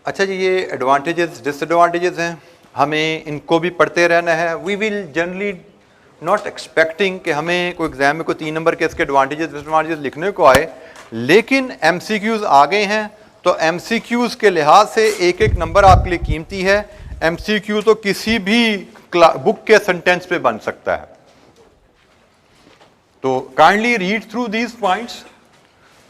अच्छा जी, ये एडवांटेजेस डिसएडवांटेजेस हैं, हमें इनको भी पढ़ते रहना है। We will generally not expecting कि हमें कोई एग्जाम में कोई 3 नंबर के इसके एडवांटेजेस डिसएडवांटेजेस लिखने को आए, लेकिन एमसीक्यूज आ गए हैं तो एमसीक्यूज के लिहाज से एक एक नंबर आपके लिए कीमती है। एमसीक्यू तो किसी भी बुक के सेंटेंस पे बन सकता है, तो kindly read through these points,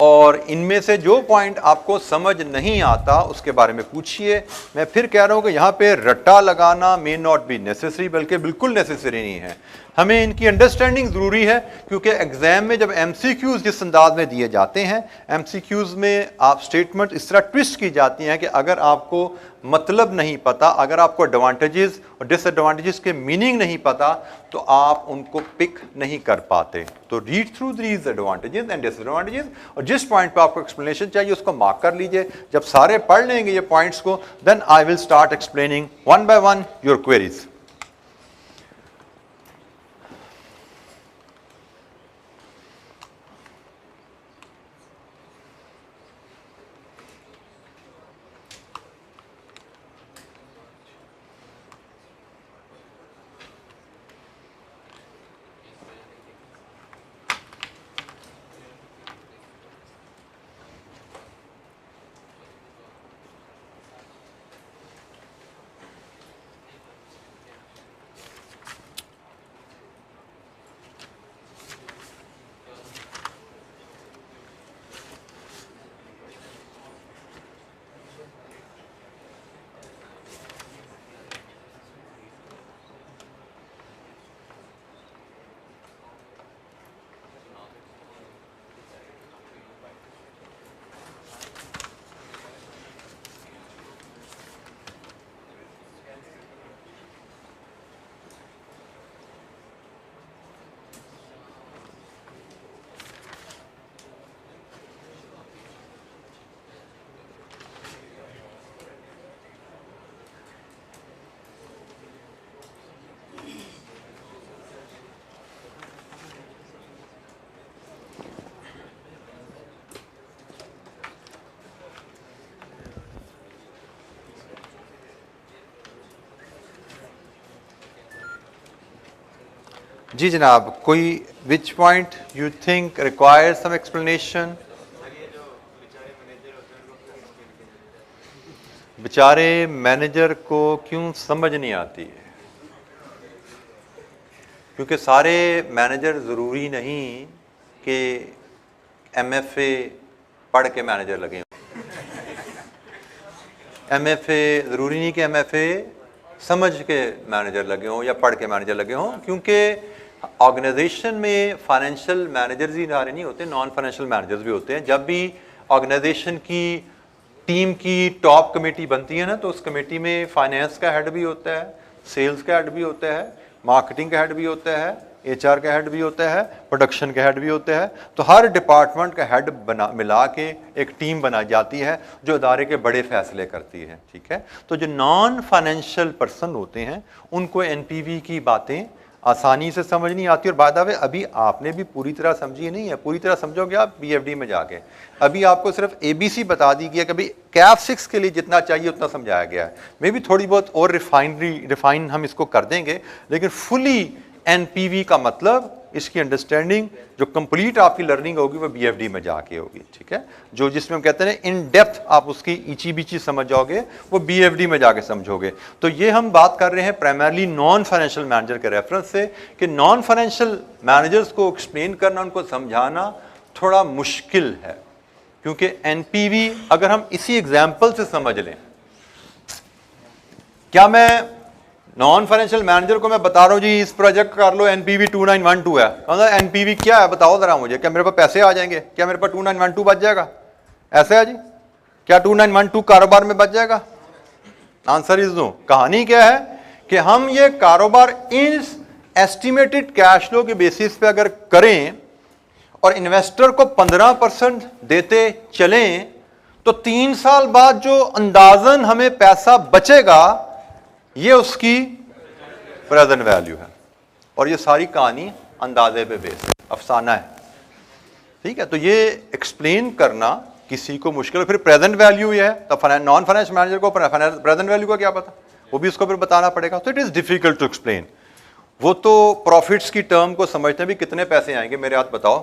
और इनमें से जो पॉइंट आपको समझ नहीं आता उसके बारे में पूछिए। मैं फिर कह रहा हूं कि यहाँ पे रट्टा लगाना मे नॉट बी नेसेसरी, बल्कि बिल्कुल नेसेसरी नहीं है। हमें इनकी अंडरस्टैंडिंग ज़रूरी है, क्योंकि एग्जाम में जब एमसीक्यूज़ जिस अंदाज में दिए जाते हैं, एमसीक्यूज़ में आप स्टेटमेंट इस तरह ट्विस्ट की जाती हैं कि अगर आपको मतलब नहीं पता, अगर आपको एडवांटेजेस और डिसएडवांटेजेस के मीनिंग नहीं पता, तो आप उनको पिक नहीं कर पाते। तो read through these advantages and disadvantages, और जिस पॉइंट पे आपको एक्सप्लेनेशन चाहिए उसको मार्क कर लीजिए। जब सारे पढ़ लेंगे ये पॉइंट्स को, then I will start explaining one by one your queries. जी जनाब, कोई which point you think require some explanation? बेचारे मैनेजर को क्यों समझ नहीं आती है? क्योंकि सारे मैनेजर ज़रूरी नहीं कि एमएफए पढ़ के मैनेजर लगे हों। एमएफए ज़रूरी नहीं कि एमएफए समझ के मैनेजर लगे हों या पढ़ के मैनेजर लगे हों, क्योंकि ऑर्गेनाइजेशन में फाइनेंशियल मैनेजर्स ही सारे नहीं होते, नॉन फाइनेंशियल मैनेजर्स भी होते हैं। जब भी ऑर्गेनाइजेशन की टीम की टॉप कमेटी बनती है ना, तो उस कमेटी में फाइनेंस का हेड भी होता है, सेल्स का हेड भी होता है, मार्केटिंग का हेड भी होता है, एचआर का हेड भी होता है, प्रोडक्शन का हेड भी होता है। तो हर डिपार्टमेंट का हेड मिला के एक टीम बनाई जाती है जो अदारे के बड़े फैसले करती है। ठीक है, तो जो नॉन फाइनेंशियल पर्सन होते हैं उनको एनपीवी की बातें आसानी से समझ नहीं आती। और बाय द वे अभी आपने भी पूरी तरह समझी नहीं है, पूरी तरह समझोगे आप बीएफडी में जाके। अभी आपको सिर्फ एबीसी बता दी गई है, कभी कैप 6 के लिए जितना चाहिए उतना समझाया गया है। मे भी थोड़ी बहुत और रिफाइन हम इसको कर देंगे, लेकिन फुली एनपीवी का मतलब इसकी अंडरस्टैंडिंग जो कंप्लीट आपकी लर्निंग होगी वो बीएफडी में जाके होगी। ठीक है, जो जिसमें हम कहते हैं इन डेप्थ आप उसकी ईची बीची समझ जाओगे, वो बीएफडी में जाके समझोगे। तो ये हम बात कर रहे हैं प्राइमरली नॉन फाइनेंशियल मैनेजर के रेफरेंस से, कि नॉन फाइनेंशियल मैनेजर्स को एक्सप्लेन करना, उनको समझाना थोड़ा मुश्किल है। क्योंकि एनपीवी अगर हम इसी एग्जाम्पल से समझ लें, क्या मैं नॉन फाइनेंशियल मैनेजर को मैं बता रहा हूं जी इस प्रोजेक्ट कर लो, एनपीवी 2912 है, कहूँगा एनपीवी क्या है बताओ जरा मुझे, क्या मेरे पास पैसे आ जाएंगे, क्या मेरे पास 2912 बच जाएगा? ऐसा है जी, क्या 2912 कारोबार में बच जाएगा? Answer is no. कहानी क्या है कि हम ये कारोबार इन एस्टिमेटेड कैश फ्लो के बेसिस पे अगर करें और इन्वेस्टर को 15% देते चलें, तो 3 साल बाद जो अंदाजन हमें पैसा बचेगा ये उसकी प्रेजेंट वैल्यू है। और ये सारी कहानी अंदाजे पे बेस्ड अफसाना है। ठीक है, तो ये एक्सप्लेन करना किसी को मुश्किल है। फिर प्रेजेंट वैल्यू ये है, तो नॉन फाइनेंशियल मैनेजर को प्रेजेंट वैल्यू का क्या पता, वो भी उसको फिर बताना पड़ेगा। तो it is difficult to explain. वो तो प्रॉफिट्स की टर्म को समझते हैं, भी कितने पैसे आएंगे मेरे हाथ बताओ,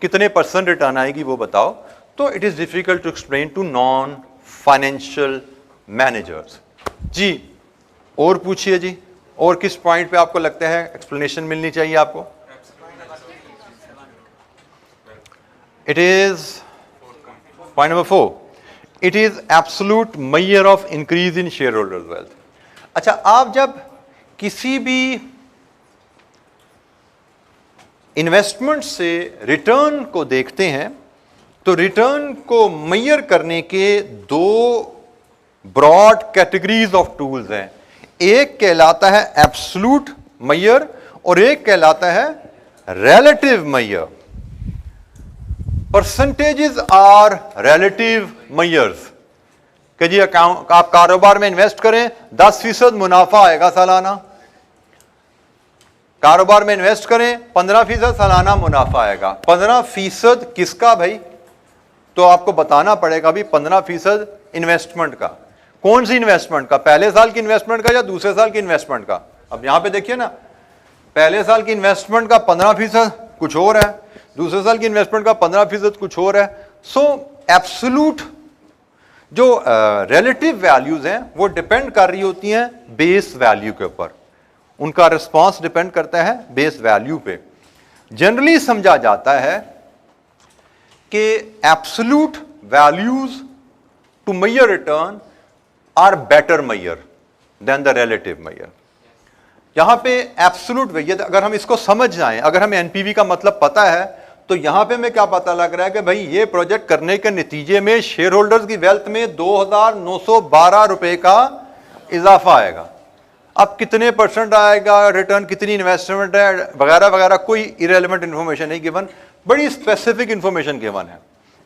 कितने % रिटर्न आएगी वो बताओ। तो it is difficult to explain to non financial managers. जी और पूछिए जी, और किस पॉइंट पे आपको लगता है एक्सप्लेनेशन मिलनी चाहिए आपको? It is point number 4. It is absolute measure of increase in shareholders wealth. अच्छा, आप जब किसी भी इन्वेस्टमेंट से रिटर्न को देखते हैं तो रिटर्न को मेजर करने के दो ब्रॉड कैटेगरीज ऑफ टूल्स हैं. एक कहलाता है एब्सोल्यूट मेजर और एक कहलाता है relative measure. Percentages are relative measures कि जी आप कारोबार में इन्वेस्ट करें 10% मुनाफा आएगा सालाना, कारोबार में इन्वेस्ट करें 15% सालाना मुनाफा आएगा. 15% किसका भाई? तो आपको बताना पड़ेगा भी 15% इन्वेस्टमेंट का. कौन सी इन्वेस्टमेंट का? पहले साल की इन्वेस्टमेंट का या दूसरे साल की इन्वेस्टमेंट का? अब यहां पे देखिए ना, पहले साल की इन्वेस्टमेंट का 15% कुछ और है, दूसरे साल की इन्वेस्टमेंट का 15% कुछ और है. सो एब्सोल्यूट जो रिलेटिव वैल्यूज हैं वो डिपेंड कर रही होती हैं बेस वैल्यू के ऊपर. उनका रिस्पांस डिपेंड करता है बेस वैल्यू पे. जनरली समझा जाता है कि absolute values to measure return are better measure than the relative measure. यहां पे एब्सोल्यूट वैल्यू, अगर हम इसको समझ जाएं, अगर हमें एनपीवी का मतलब पता है तो यहां पे हमें क्या पता लग रहा है कि भाई ये प्रोजेक्ट करने के नतीजे में शेयर होल्डर्स की वेल्थ में 2,912 रुपए का इजाफा आएगा. अब कितने परसेंट आएगा रिटर्न, कितनी इन्वेस्टमेंट है वगैरह वगैरह, कोई इरेलेवेंट इंफॉर्मेशन नहीं गिवन, बड़ी स्पेसिफिक इंफॉर्मेशन गिवन है.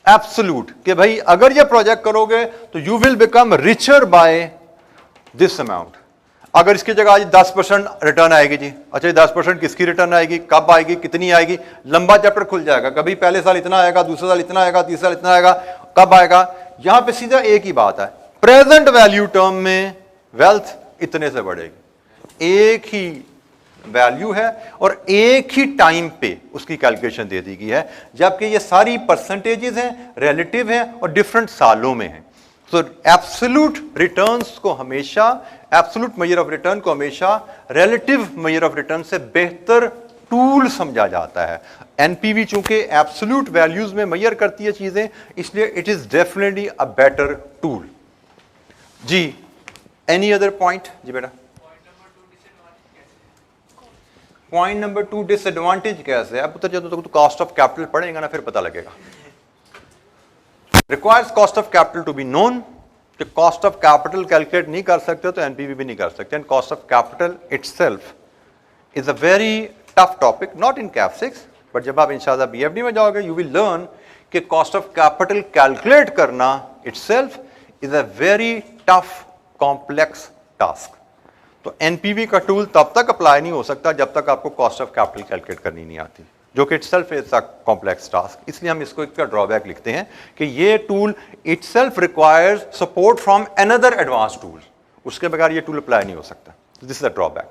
एब्सोल्यूट कि भाई अगर ये प्रोजेक्ट करोगे तो you will become richer by this amount. अगर इसकी जगह आज 10% रिटर्न आएगी जी, अच्छा 10% किसकी रिटर्न आएगी, कब आएगी, कितनी आएगी, लंबा चैप्टर खुल जाएगा. कभी पहले साल इतना आएगा, दूसरे साल इतना आएगा, तीसरे साल इतना आएगा, कब आएगा. यहां पे सीधा एक ही बात है, प्रेजेंट वैल्यू टर्म में वेल्थ इतने से बढ़ेगी. एक ही वैल्यू है और एक ही टाइम पे उसकी कैलकुलेशन दे दी गई है, जबकि ये सारी परसेंटेजेस हैं, रिलेटिव हैं और डिफरेंट सालों में हैं. सो एब्सोल्यूट रिटर्न्स को हमेशा, एब्सोल्यूट मेजर ऑफ रिटर्न को हमेशा रिलेटिव मेजर ऑफ रिटर्न से बेहतर टूल समझा जाता है. एनपीवी चूंकि एब्सोल्यूट वैल्यूज में मेजर करती है चीजें, इसलिए it is definitely a better tool. जी एनी अदर पॉइंट? जी बेटा. पॉइंट नंबर 2 डिसएडवांटेज कैसे है? अब उतर जाओ तो कॉस्ट ऑफ कैपिटल पढ़ेगा ना, फिर पता लगेगा. Requires cost of capital to be known. कि कॉस्ट ऑफ कैपिटल कैलकुलेट नहीं कर सकते तो एनपीवी भी नहीं कर सकते. And cost of capital itself is a very tough topic, not in CAP 6, but जब आप इंशाल्लाह बीएफडी में जाओगे यू विल लर्न कि कॉस्ट ऑफ कैपिटल कैलकुलेट करना itself is a very tough complex task. तो एनपीवी का टूल तब तक अप्लाई नहीं हो सकता जब तक आपको कॉस्ट ऑफ कैपिटल कैलकुलेट करनी नहीं आती, जो कि itself is a complex task. इसलिए हम इसको इसका ड्रॉबैक लिखते हैं कि ये tool itself requires support from another advance tool. उसके बगैर ये टूल अप्लाई नहीं हो सकता. This is a drawback.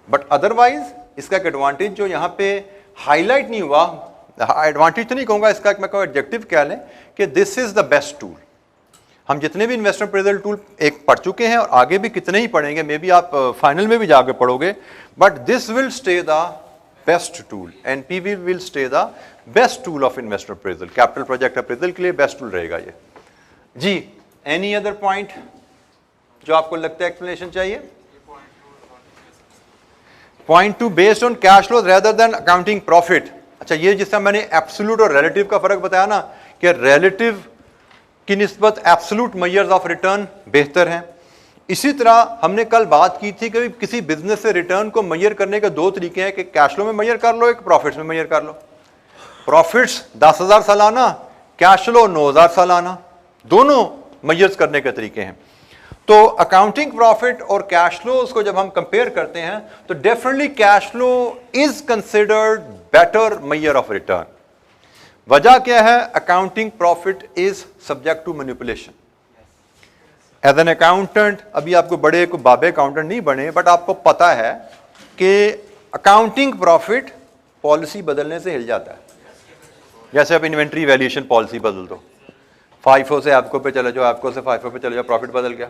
But otherwise इसका एक एडवांटेज जो यहाँ पे हाईलाइट नहीं हुआ, एडवांटेज तो नहीं कहूंगा, इसका मैं कहूँ एडजेक्टिव कह लें कि this is the best tool. हम जितने भी इन्वेस्टमेंट अप्रेजल टूल एक पढ़ चुके हैं और आगे भी कितने ही पढ़ेंगे, मे बी आप फाइनल में भी जाके पढ़ोगे, but this will stay the best tool. NPV will stay the best tool of investment appraisal. Capital project appraisal के लिए बेस्ट टूल रहेगा ये. जी एनी अदर पॉइंट जो आपको लगता है एक्सप्लेनेशन चाहिए? Point 2 based on cash flow rather than accounting profit. अच्छा, ये जिससे मैंने एब्सोल्यूट और रिलेटिव का फर्क बताया ना, कि रिलेटिव की निस्बत एब्सोल्यूट मेजर्स ऑफ रिटर्न बेहतर हैं. इसी तरह हमने कल बात की थी कि किसी बिजनेस से रिटर्न को मेजर करने के दो तरीके हैं, कि कैश फ्लो में मेजर कर लो, एक प्रॉफिट्स में मेजर कर लो. प्रॉफिट्स 10,000 सालाना, कैश फ्लो 9,000 सालाना, दोनों मेजर्स करने के तरीके हैं. तो अकाउंटिंग प्रॉफिट और कैश फ्लो को जब हम कंपेयर करते हैं तो definitely cash flow is considered better measure of return. वजह क्या है? Accounting profit is subject to manipulation. As an accountant, अभी आपको बड़े को बाबे अकाउंटेंट नहीं बने, बट आपको पता है कि अकाउंटिंग प्रॉफिट पॉलिसी बदलने से हिल जाता है. जैसे आप इन्वेंट्री वैल्यूएशन पॉलिसी बदल दो, FIFO से आपको पे चले जाओ, आपको से FIFO पे चले जाओ, प्रॉफिट बदल गया.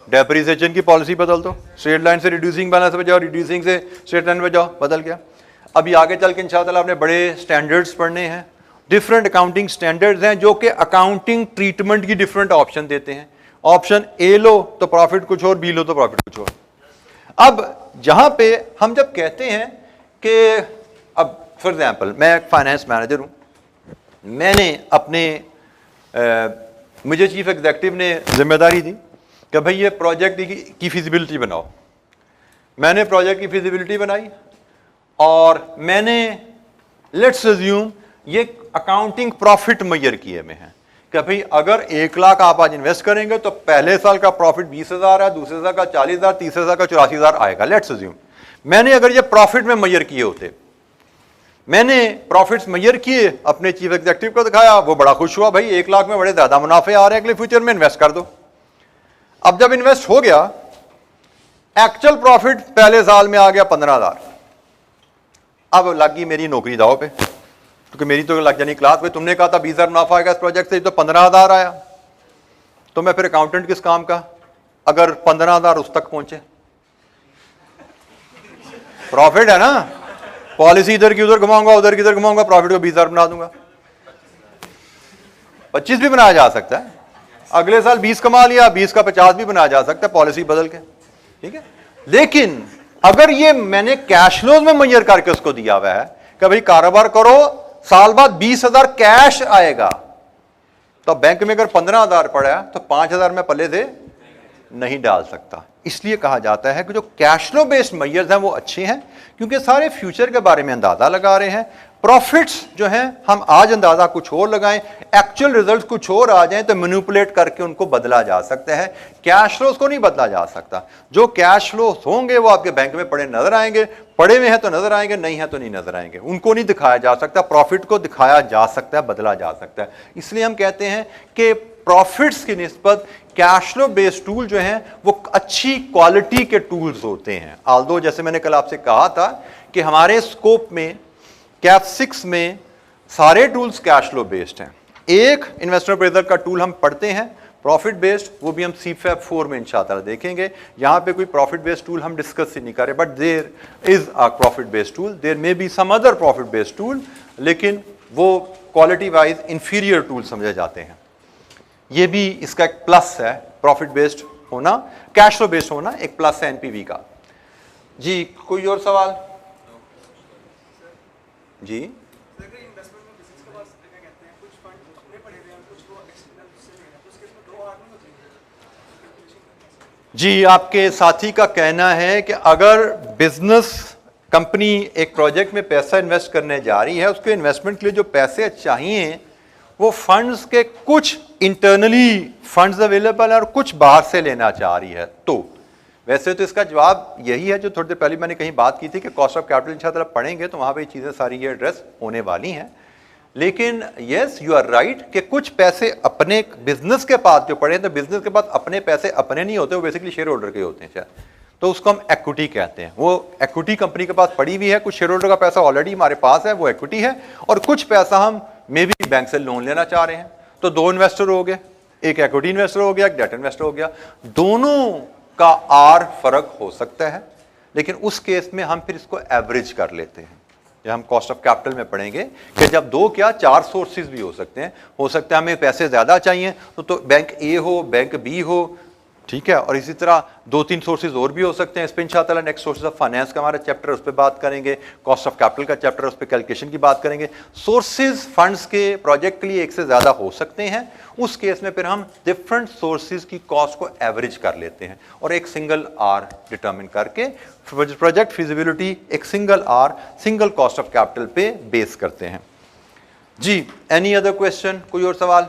डेप्रिसिएशन की पॉलिसी बदल दो, स्ट्रेट लाइन से रिड्यूसिंग बैलेंस पे जाओ, रिड्यूसिंग से स्ट्रेट लाइन पे जाओ, बदल गया. अभी आगे चल के इंशाअल्लाह आपने बड़े स्टैंडर्ड्स पढ़ने हैं, डिफरेंट अकाउंटिंग स्टैंडर्ड्स हैं जो कि अकाउंटिंग ट्रीटमेंट की डिफरेंट ऑप्शन देते हैं। ऑप्शन ए लो तो प्रॉफिट कुछ और, बी लो तो प्रॉफिट कुछ और। अब जहां पे हम जब कहते हैं कि अब फॉर एग्जांपल मैं एक फाइनेंस मैनेजर हूं, मैंने अपने मुझे चीफ एग्जीक्यूटिव ने जिम्मेदारी दी कि भाई ये प्रोजेक्ट की फिजिबिलिटी बनाओ। मैंने प्रोजेक्ट की फिजिबिलिटी बनाई और मैंने लेट्स अज्यूम ये अकाउंटिंग प्रॉफिट मेजर किए में है कि भाई अगर 1 लाख आप आज इन्वेस्ट करेंगे तो पहले साल का प्रॉफिट 20,000 है, दूसरे साल का 40,000, तीसरे साल का 84,000 आएगा। लेट्स अज्यूम मैंने अगर ये प्रॉफिट में मेजर किए होते, मैंने प्रॉफिट्स मेजर किए, अपने चीफ एग्जीक्यूटिव को दिखाया, वो बड़ा खुश हुआ, भाई 1 लाख में बड़े ज्यादा मुनाफे आ रहे हैं, अगले फ्यूचर में इन्वेस्ट कर दो। अब जब इन्वेस्ट हो गया, एक्चुअल प्रॉफिट पहले साल में आ गया 15,000। अब लग गई मेरी नौकरी दाव पे, क्योंकि मेरी तो लग जानी क्लास। भाई तुमने कहा था 20,000 मुनाफा आएगा इस प्रोजेक्ट से, तो 15,000 आया, तो मैं फिर अकाउंटेंट किस काम का अगर 15,000 उस तक पहुंचे? प्रॉफिट है ना, पॉलिसी इधर की उधर घुमाऊंगा, उधर की इधर घुमाऊंगा, प्रॉफिट को 20,000 बना दूंगा। 25 भी बनाया जा सकता है, अगले साल 20 कमा लिया, 20 का 50 भी बनाया जा सकता है पॉलिसी बदल के, ठीक है। लेकिन अगर ये मैंने कैश फ्लोज में मेजर करके उसको दिया हुआ है कि भाई कारोबार करो, साल बाद 20,000 कैश आएगा, तो बैंक में अगर 15,000 पड़ा है तो 5,000 में पल्ले से नहीं डाल सकता। इसलिए कहा जाता है कि जो कैश फ्लो बेस्ड मेजर्स हैं वो अच्छे हैं, क्योंकि सारे फ्यूचर के बारे में अंदाजा लगा रहे हैं। प्रॉफिट्स जो हैं हम आज अंदाजा कुछ और लगाएं, एक्चुअल रिजल्ट्स कुछ और आ जाएं तो मैनिपुलेट करके उनको बदला जा सकता है। कैश फ्लोज को नहीं बदला जा सकता। जो कैश फ्लो होंगे वो आपके बैंक में पड़े नजर आएंगे, पड़े हुए हैं तो नजर आएंगे, नहीं है तो नहीं नजर आएंगे। उनको नहीं दिखाया जा सकता, प्रॉफिट को दिखाया जा सकता है, बदला जा सकता है। इसलिए हम कहते हैं कि प्रॉफिट्स की निस्बत कैश फ्लो बेस्ड टूल जो हैं वो अच्छी क्वालिटी के टूल्स होते हैं। आल्दो जैसे मैंने कल आपसे कहा था कि हमारे स्कोप में कैप 6 में सारे टूल्स कैश फ्लो बेस्ड हैं। एक इन्वेस्टर अप्रेजल का टूल हम पढ़ते हैं प्रॉफिट बेस्ड, वो भी हम CFAP 4 में इंशाअल्लाह देखेंगे। यहां पे कोई प्रॉफिट बेस्ड टूल हम डिस्कस ही नहीं कर रहे, but there is a profit based tool, there may be some other profit based tool, लेकिन वो क्वालिटी वाइज इंफीरियर टूल समझे जाते हैं। ये भी इसका एक प्लस है, प्रॉफिट बेस्ड होना, कैश फ्लो बेस्ड होना एक प्लस है NPV का। जी कोई और सवाल? जी जी आपके साथी का कहना है कि अगर बिजनेस कंपनी एक प्रोजेक्ट में पैसा इन्वेस्ट करने जा रही है, उसके इन्वेस्टमेंट के लिए जो पैसे चाहिए वो फंड्स के कुछ इंटरनली फंड्स अवेलेबल है और कुछ बाहर से लेना चाह रही है, तो वैसे तो इसका जवाब यही है जो थोड़ी देर पहले मैंने कहीं बात की थी कि कॉस्ट ऑफ कैपिटल इंशाअल्लाह पढ़ेंगे तो वहां पे ये चीजें सारी ये एड्रेस होने वाली हैं। लेकिन यस यू आर राइट कि कुछ पैसे अपने बिजनेस के पास जो पड़े, तो बिजनेस के पास अपने पैसे अपने नहीं होते, वो बेसिकली शेयर होल्डर के होते हैं शायद, तो उसको हम इक्विटी कहते हैं। वो इक्विटी कंपनी के पास पड़ी हुई है, कुछ शेयर होल्डर का पैसा ऑलरेडी हमारे पास है, वो इक्विटी है, और कुछ पैसा हम मे बी बैंक से लोन लेना चाह रहे हैं। तो दो इन्वेस्टर हो गए, एक इक्विटी इन्वेस्टर हो गया, एक डेट इन्वेस्टर हो गया। दोनों का आर फर्क हो सकता है, लेकिन उस केस में हम फिर इसको एवरेज कर लेते हैं। जब हम कॉस्ट ऑफ कैपिटल में पढ़ेंगे कि जब दो क्या 4 सोर्सेज भी हो सकते हैं, हो सकता है हमें पैसे ज्यादा चाहिए तो बैंक ए हो, बैंक बी हो, ठीक है, और इसी तरह 2-3 सोर्सेज और भी हो सकते हैं। इस पे इंशाअल्लाह नेक्स्ट सोर्सेज ऑफ फाइनेंस का हमारा चैप्टर, उस पर बात करेंगे। कॉस्ट ऑफ कैपिटल का चैप्टर, उस पर कैलकुलेशन की बात करेंगे। सोर्सेज फंड्स के प्रोजेक्ट के लिए एक से ज्यादा हो सकते हैं, उस केस में फिर हम डिफरेंट सोर्सेज की कॉस्ट को एवरेज कर लेते हैं और एक सिंगल आर डिटरमिन करके प्रोजेक्ट फिजिबिलिटी एक single r, single cost of capital पे बेस करते हैं। जी एनी अदर क्वेश्चन, कोई और सवाल?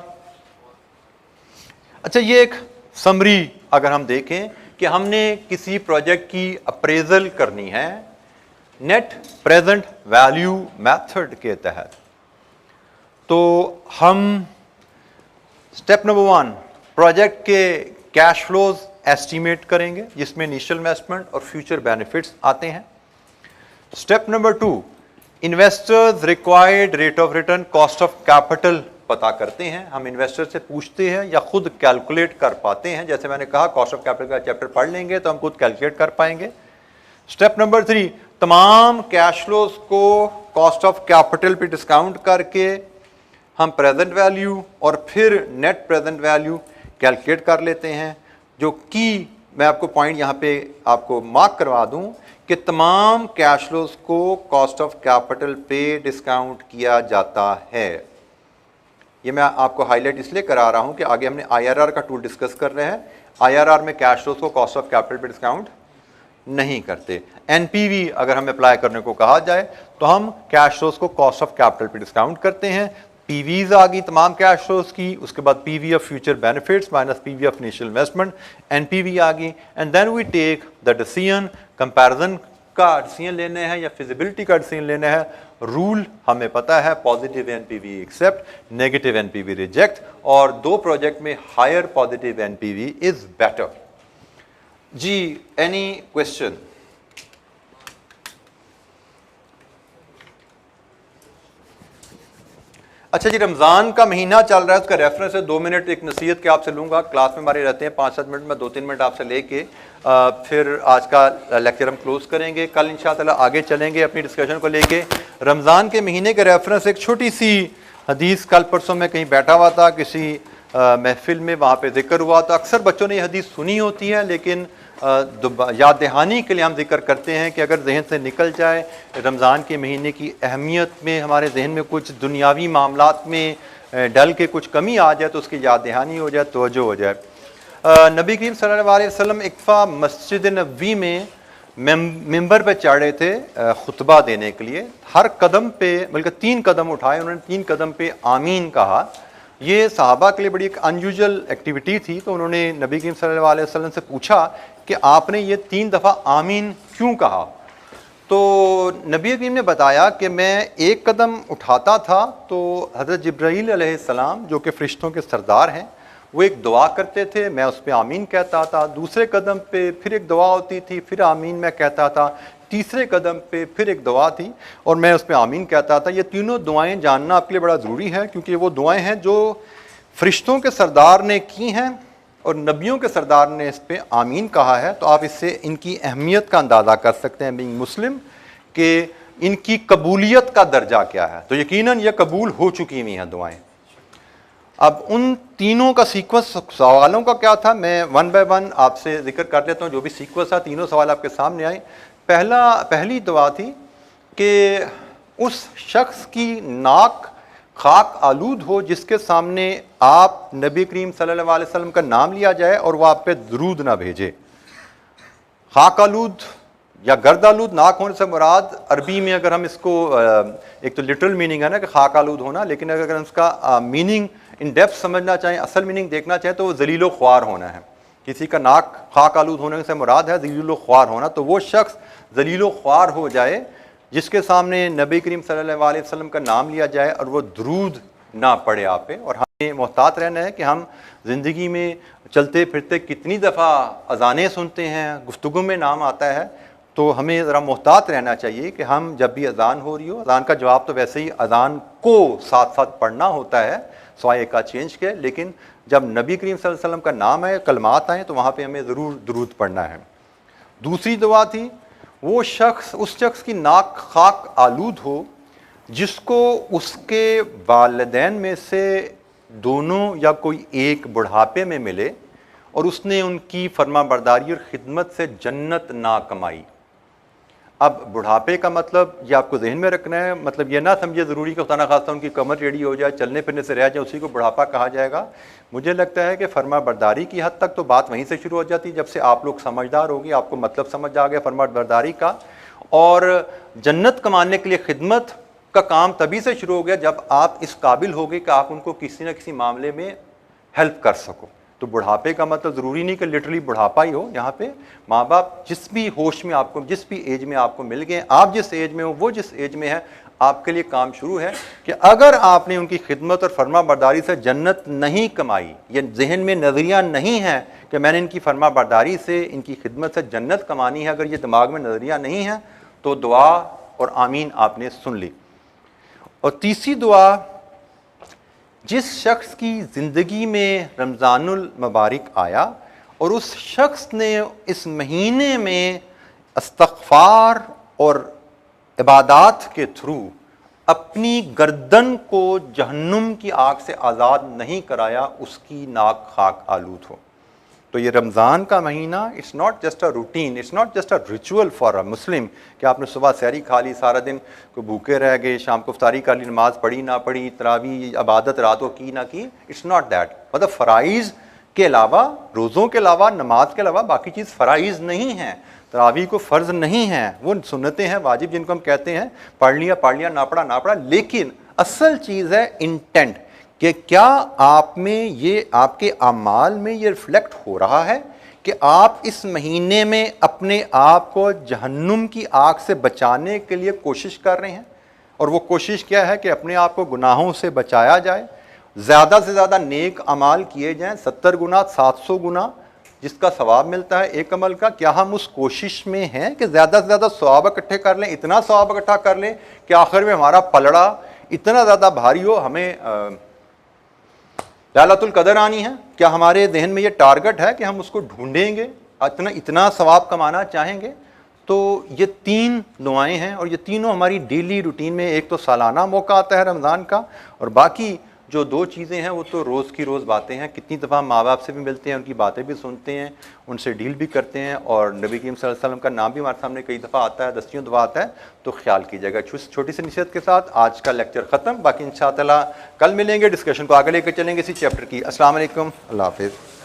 अच्छा, ये एक समरी अगर हम देखें कि हमने किसी प्रोजेक्ट की अप्रेजल करनी है नेट प्रेजेंट वैल्यू मेथड के तहत, तो हम स्टेप नंबर 1 प्रोजेक्ट के कैश फ्लोज एस्टीमेट करेंगे जिसमें इनिशियल इन्वेस्टमेंट और फ्यूचर बेनिफिट्स आते हैं। Step number 2 investors required rate of return, cost of capital पता करते हैं। हम इन्वेस्टर से पूछते हैं या खुद कैलकुलेट कर पाते हैं। जैसे मैंने कहा कॉस्ट ऑफ कैपिटल का चैप्टर पढ़ लेंगे तो हम खुद कैलकुलेट कर पाएंगे। स्टेप नंबर 3 तमाम कैश फ्लोज को कॉस्ट ऑफ कैपिटल पे डिस्काउंट करके हम प्रेजेंट वैल्यू और फिर नेट प्रेजेंट वैल्यू कैलकुलेट कर लेते हैं, जो कि मैं आपको पॉइंट यहाँ पे आपको मार्क करवा दूँ कि तमाम कैश फ्लोज को कॉस्ट ऑफ कैपिटल पे डिस्काउंट किया जाता है। ये मैं आपको हाईलाइट इसलिए करा रहा हूँ कि आगे हमने IRR का टूल डिस्कस कर रहे हैं। IRR में कैश फ्लोज को कॉस्ट ऑफ कैपिटल पे डिस्काउंट नहीं करते। NPV अगर हमें अप्लाई करने को कहा जाए तो हम कैश फ्लोज को कॉस्ट ऑफ कैपिटल पे डिस्काउंट करते हैं। PVs आ गई तमाम कैश फ्लोज की, उसके बाद PV of future benefits minus PV of initial investment, NPV आ गई, and then we take the decision, comparison का डिसीजन लेने हैं या फिजिबिलिटी का डिसीजन लेना है। रूल हमें पता है, positive NPV accept, negative NPV reject, और दो प्रोजेक्ट में higher positive NPV is better. जी, एनी क्वेश्चन? अच्छा जी, रमज़ान का महीना चल रहा है, उसका रेफरेंस है। 2 मिनट एक नसीहत के आपसे लूँगा। क्लास में हमारे रहते हैं 5-7 मिनट में, 2-3 मिनट आपसे लेके फिर आज का लेक्चर हम क्लोज करेंगे। कल इंशाअल्लाह आगे चलेंगे अपनी डिस्कशन को लेके। रमज़ान के महीने के रेफरेंस एक छोटी सी हदीस, कल परसों में कहीं बैठा हुआ था किसी महफिल में, वहाँ पे जिक्र हुआ था। अक्सर बच्चों ने ये हदीस सुनी होती है, लेकिन याद दहानी के लिए हम जिक्र करते हैं कि अगर जहन से निकल जाए रमज़ान के महीने की अहमियत में, हमारे जहन में कुछ दुनियावी मामलात में डल के कुछ कमी आ जाए तो उसकी याद दहानी हो जाए, तवज्जो हो जाए। नबी करीम सल्लल्लाहु अलैहि वसल्लम एक दफ़ा मस्जिद नबवी में मिंबर पे चढ़ रहे थे खुतबा देने के लिए। हर कदम पे बल्कि 3 कदम उठाए उन्होंने, 3 कदम पे आमीन कहा। ये सहाबा के लिए बड़ी एक अनयूजुअल एक्टिविटी थी, तो उन्होंने नबी करीम सल्लल्लाहु अलैहि वसल्लम से पूछा कि आपने ये 3 दफ़ा आमीन क्यों कहा? तो नबी करीम ने बताया कि मैं एक कदम उठाता था तो हज़रत जिब्राईल अलैहिस्सलाम जो कि फ़रिश्तों के सरदार हैं, वो एक दुआ करते थे, मैं उस पर आमीन कहता था। दूसरे कदम पे फिर एक दुआ होती थी, फिर आमीन मैं कहता था। तीसरे कदम पे फिर एक दुआ थी और मैं उस पर आमीन कहता था। ये तीनों दुआएं जानना आपके लिए बड़ा ज़रूरी है, क्योंकि वो दुआएं हैं जो फ़रिश्तों के सरदार ने की हैं और नबियों के सरदार ने इस पर आमीन कहा है। तो आप इससे इनकी अहमियत का अंदाज़ा कर सकते हैं बीइंग मुस्लिम, कि इनकी कबूलियत का दर्जा क्या है। तो यकीनन ये कबूल हो चुकी हुई हैं दुआएं। अब उन तीनों का सीक्वेंस सवालों का क्या था, मैं 1 बाय 1 आपसे जिक्र कर लेता हूँ। जो भी सीक्वेंस था, तीनों सवाल आपके सामने आए। पहली दुआ थी कि उस शख्स की नाक खाक आलूद हो जिसके सामने आप नबी करीम सल्लल्लाहु अलैहि वसल्लम का नाम लिया जाए और वह आप पे दरूद ना भेजे। खाक आलूद या गर्द आलूद नाक होने से मुराद अरबी में, अगर हम इसको एक तो लिटरल मीनिंग है ना कि खाक आलूद होना, लेकिन अगर हम इसका मीनिंग इन डेप्थ समझना चाहें, असल मीनिंग देखना चाहें, तो वो ज़लीलो ख्वार होना है। किसी का नाक खाक आलूद होने से मुराद है ज़लीलो ख्वार होना। तो वो शख्स ज़लीलो ख्वार हो जाए जिसके सामने नबी करीम सल्लल्लाहु अलैहि वसल्लम का नाम लिया जाए और वो दरूद ना पड़े आप पे। और हमें मोहतात रहना है कि हम ज़िंदगी में चलते फिरते कितनी दफ़ा अज़ानें सुनते हैं, गुफ्तगू में नाम आता है, तो हमें ज़रा मोहतात रहना चाहिए कि हम जब भी अज़ान हो रही हो, अज़ान का जवाब तो वैसे ही अज़ान को साथ साथ पढ़ना होता है सवाए का चेंज के, लेकिन जब नबी करीम सल्लल्लाहु अलैहि वसल्लम का नाम आए, कलमात आए, तो वहाँ पे हमें ज़रूर दुरूद पढ़ना है। दूसरी दुआ थी वो शख्स, उस शख्स की नाक खाक आलूद हो जिसको उसके वालिदैन में से दोनों या कोई एक बुढ़ापे में मिले और उसने उनकी फर्माबरदारी और ख़िदमत से जन्नत ना कमाई। अब बुढ़ापे का मतलब ये आपको जहन में रखना है, मतलब ये ना समझिए ज़रूरी कि खुदा न खास्ता उनकी कमर टेढ़ी हो जाए, चलने फिरने से रह जाए, उसी को बुढ़ापा कहा जाएगा। मुझे लगता है कि फर्माबरदारी की हद तक तो बात वहीं से शुरू हो जाती है, जब से आप लोग समझदार होगी, आपको मतलब समझ आ गया फर्माबरदारी का। और जन्नत कमाने के लिए खिदमत का काम तभी से शुरू हो गया जब आप इस काबिल हो गए कि आप उनको किसी न किसी मामले में हेल्प कर सको। तो बुढ़ापे का मतलब ज़रूरी नहीं कि लिटरली बुढ़ापा ही हो। यहाँ पे माँ बाप जिस भी होश में आपको, जिस भी एज में आपको मिल गए, आप जिस एज में हो, वो जिस एज में है, आपके लिए काम शुरू है कि अगर आपने उनकी खिदमत और फर्माबरदारी से जन्नत नहीं कमाई, ये जहन में नज़रिया नहीं है कि मैंने इनकी फर्माबरदारी से, इनकी खिदमत से जन्नत कमानी है, अगर ये दिमाग में नज़रिया नहीं है, तो दुआ और आमीन आपने सुन ली। और तीसरी दुआ, जिस शख्स की ज़िंदगी में रमज़ानुल मुबारक आया और उस शख्स ने इस महीने में इस्तग़फ़ार और इबादात के थ्रू अपनी गर्दन को जहन्नुम की आग से आज़ाद नहीं कराया, उसकी नाक खाक आलूद हो। तो ये रमज़ान का महीना, it's not just a routine, it's not just a ritual for a Muslim कि आपने सुबह सहरी खा ली, सारा दिन को भूखे रह गए, शाम को इफ्तारी कर ली, नमाज पढ़ी ना पढ़ी, तरावी इबादत रात को की ना की। It's not that. मतलब फ़राइज़ के अलावा, रोज़ों के अलावा, नमाज के अलावा बाकी चीज़ फ़राइज़ नहीं है। तरावी को फ़र्ज़ नहीं है, वो सुन्नतें हैं, वाजिब जिनको हम कहते हैं, पढ़ लिया ना पढ़ा। लेकिन असल चीज़ है इंटेंट, कि क्या आप में ये, आपके अमाल में ये रिफ्लेक्ट हो रहा है कि आप इस महीने में अपने आप को जहन्नुम की आग से बचाने के लिए कोशिश कर रहे हैं। और वो कोशिश क्या है कि अपने आप को गुनाहों से बचाया जाए, ज़्यादा से ज़्यादा नेक अमाल किए जाएं, 70 गुना 700 गुना जिसका सवाब मिलता है एक अमल का। क्या हम उस कोशिश में हैं कि ज़्यादा से ज़्यादा सवाब इकट्ठे कर लें, इतना सवाब इकट्ठा कर लें कि आखिर में हमारा पलड़ा इतना ज़्यादा भारी हो, हमें लैलतुल कदर आनी है? क्या हमारे जहन में ये टारगेट है कि हम उसको ढूंढेंगे, इतना सवाब कमाना चाहेंगे? तो ये 3 दुआएं हैं और ये तीनों हमारी डेली रूटीन में, एक तो सालाना मौका आता है रमज़ान का, और बाकी जो 2 चीज़ें हैं वो तो रोज़ की रोज़ बातें हैं। कितनी दफ़ा माँ बाप से भी मिलते हैं, उनकी बातें भी सुनते हैं, उनसे डील भी करते हैं, और नबी करीम सल्लल्लाहु अलैहि वसल्लम का नाम भी हमारे सामने कई दफ़ा आता है, दस्तियों दफ़ा आता है। तो ख्याल कीजिएगा। छोटी सी नसीहत के साथ आज का लेक्चर ख़त्म। बाकी इंशाअल्लाह कल मिलेंगे, डिस्कशन को आगे लेकर चलेंगे इसी चैप्टर की। अस्सलाम वालेकुम, अल्लाह हाफ़िज़।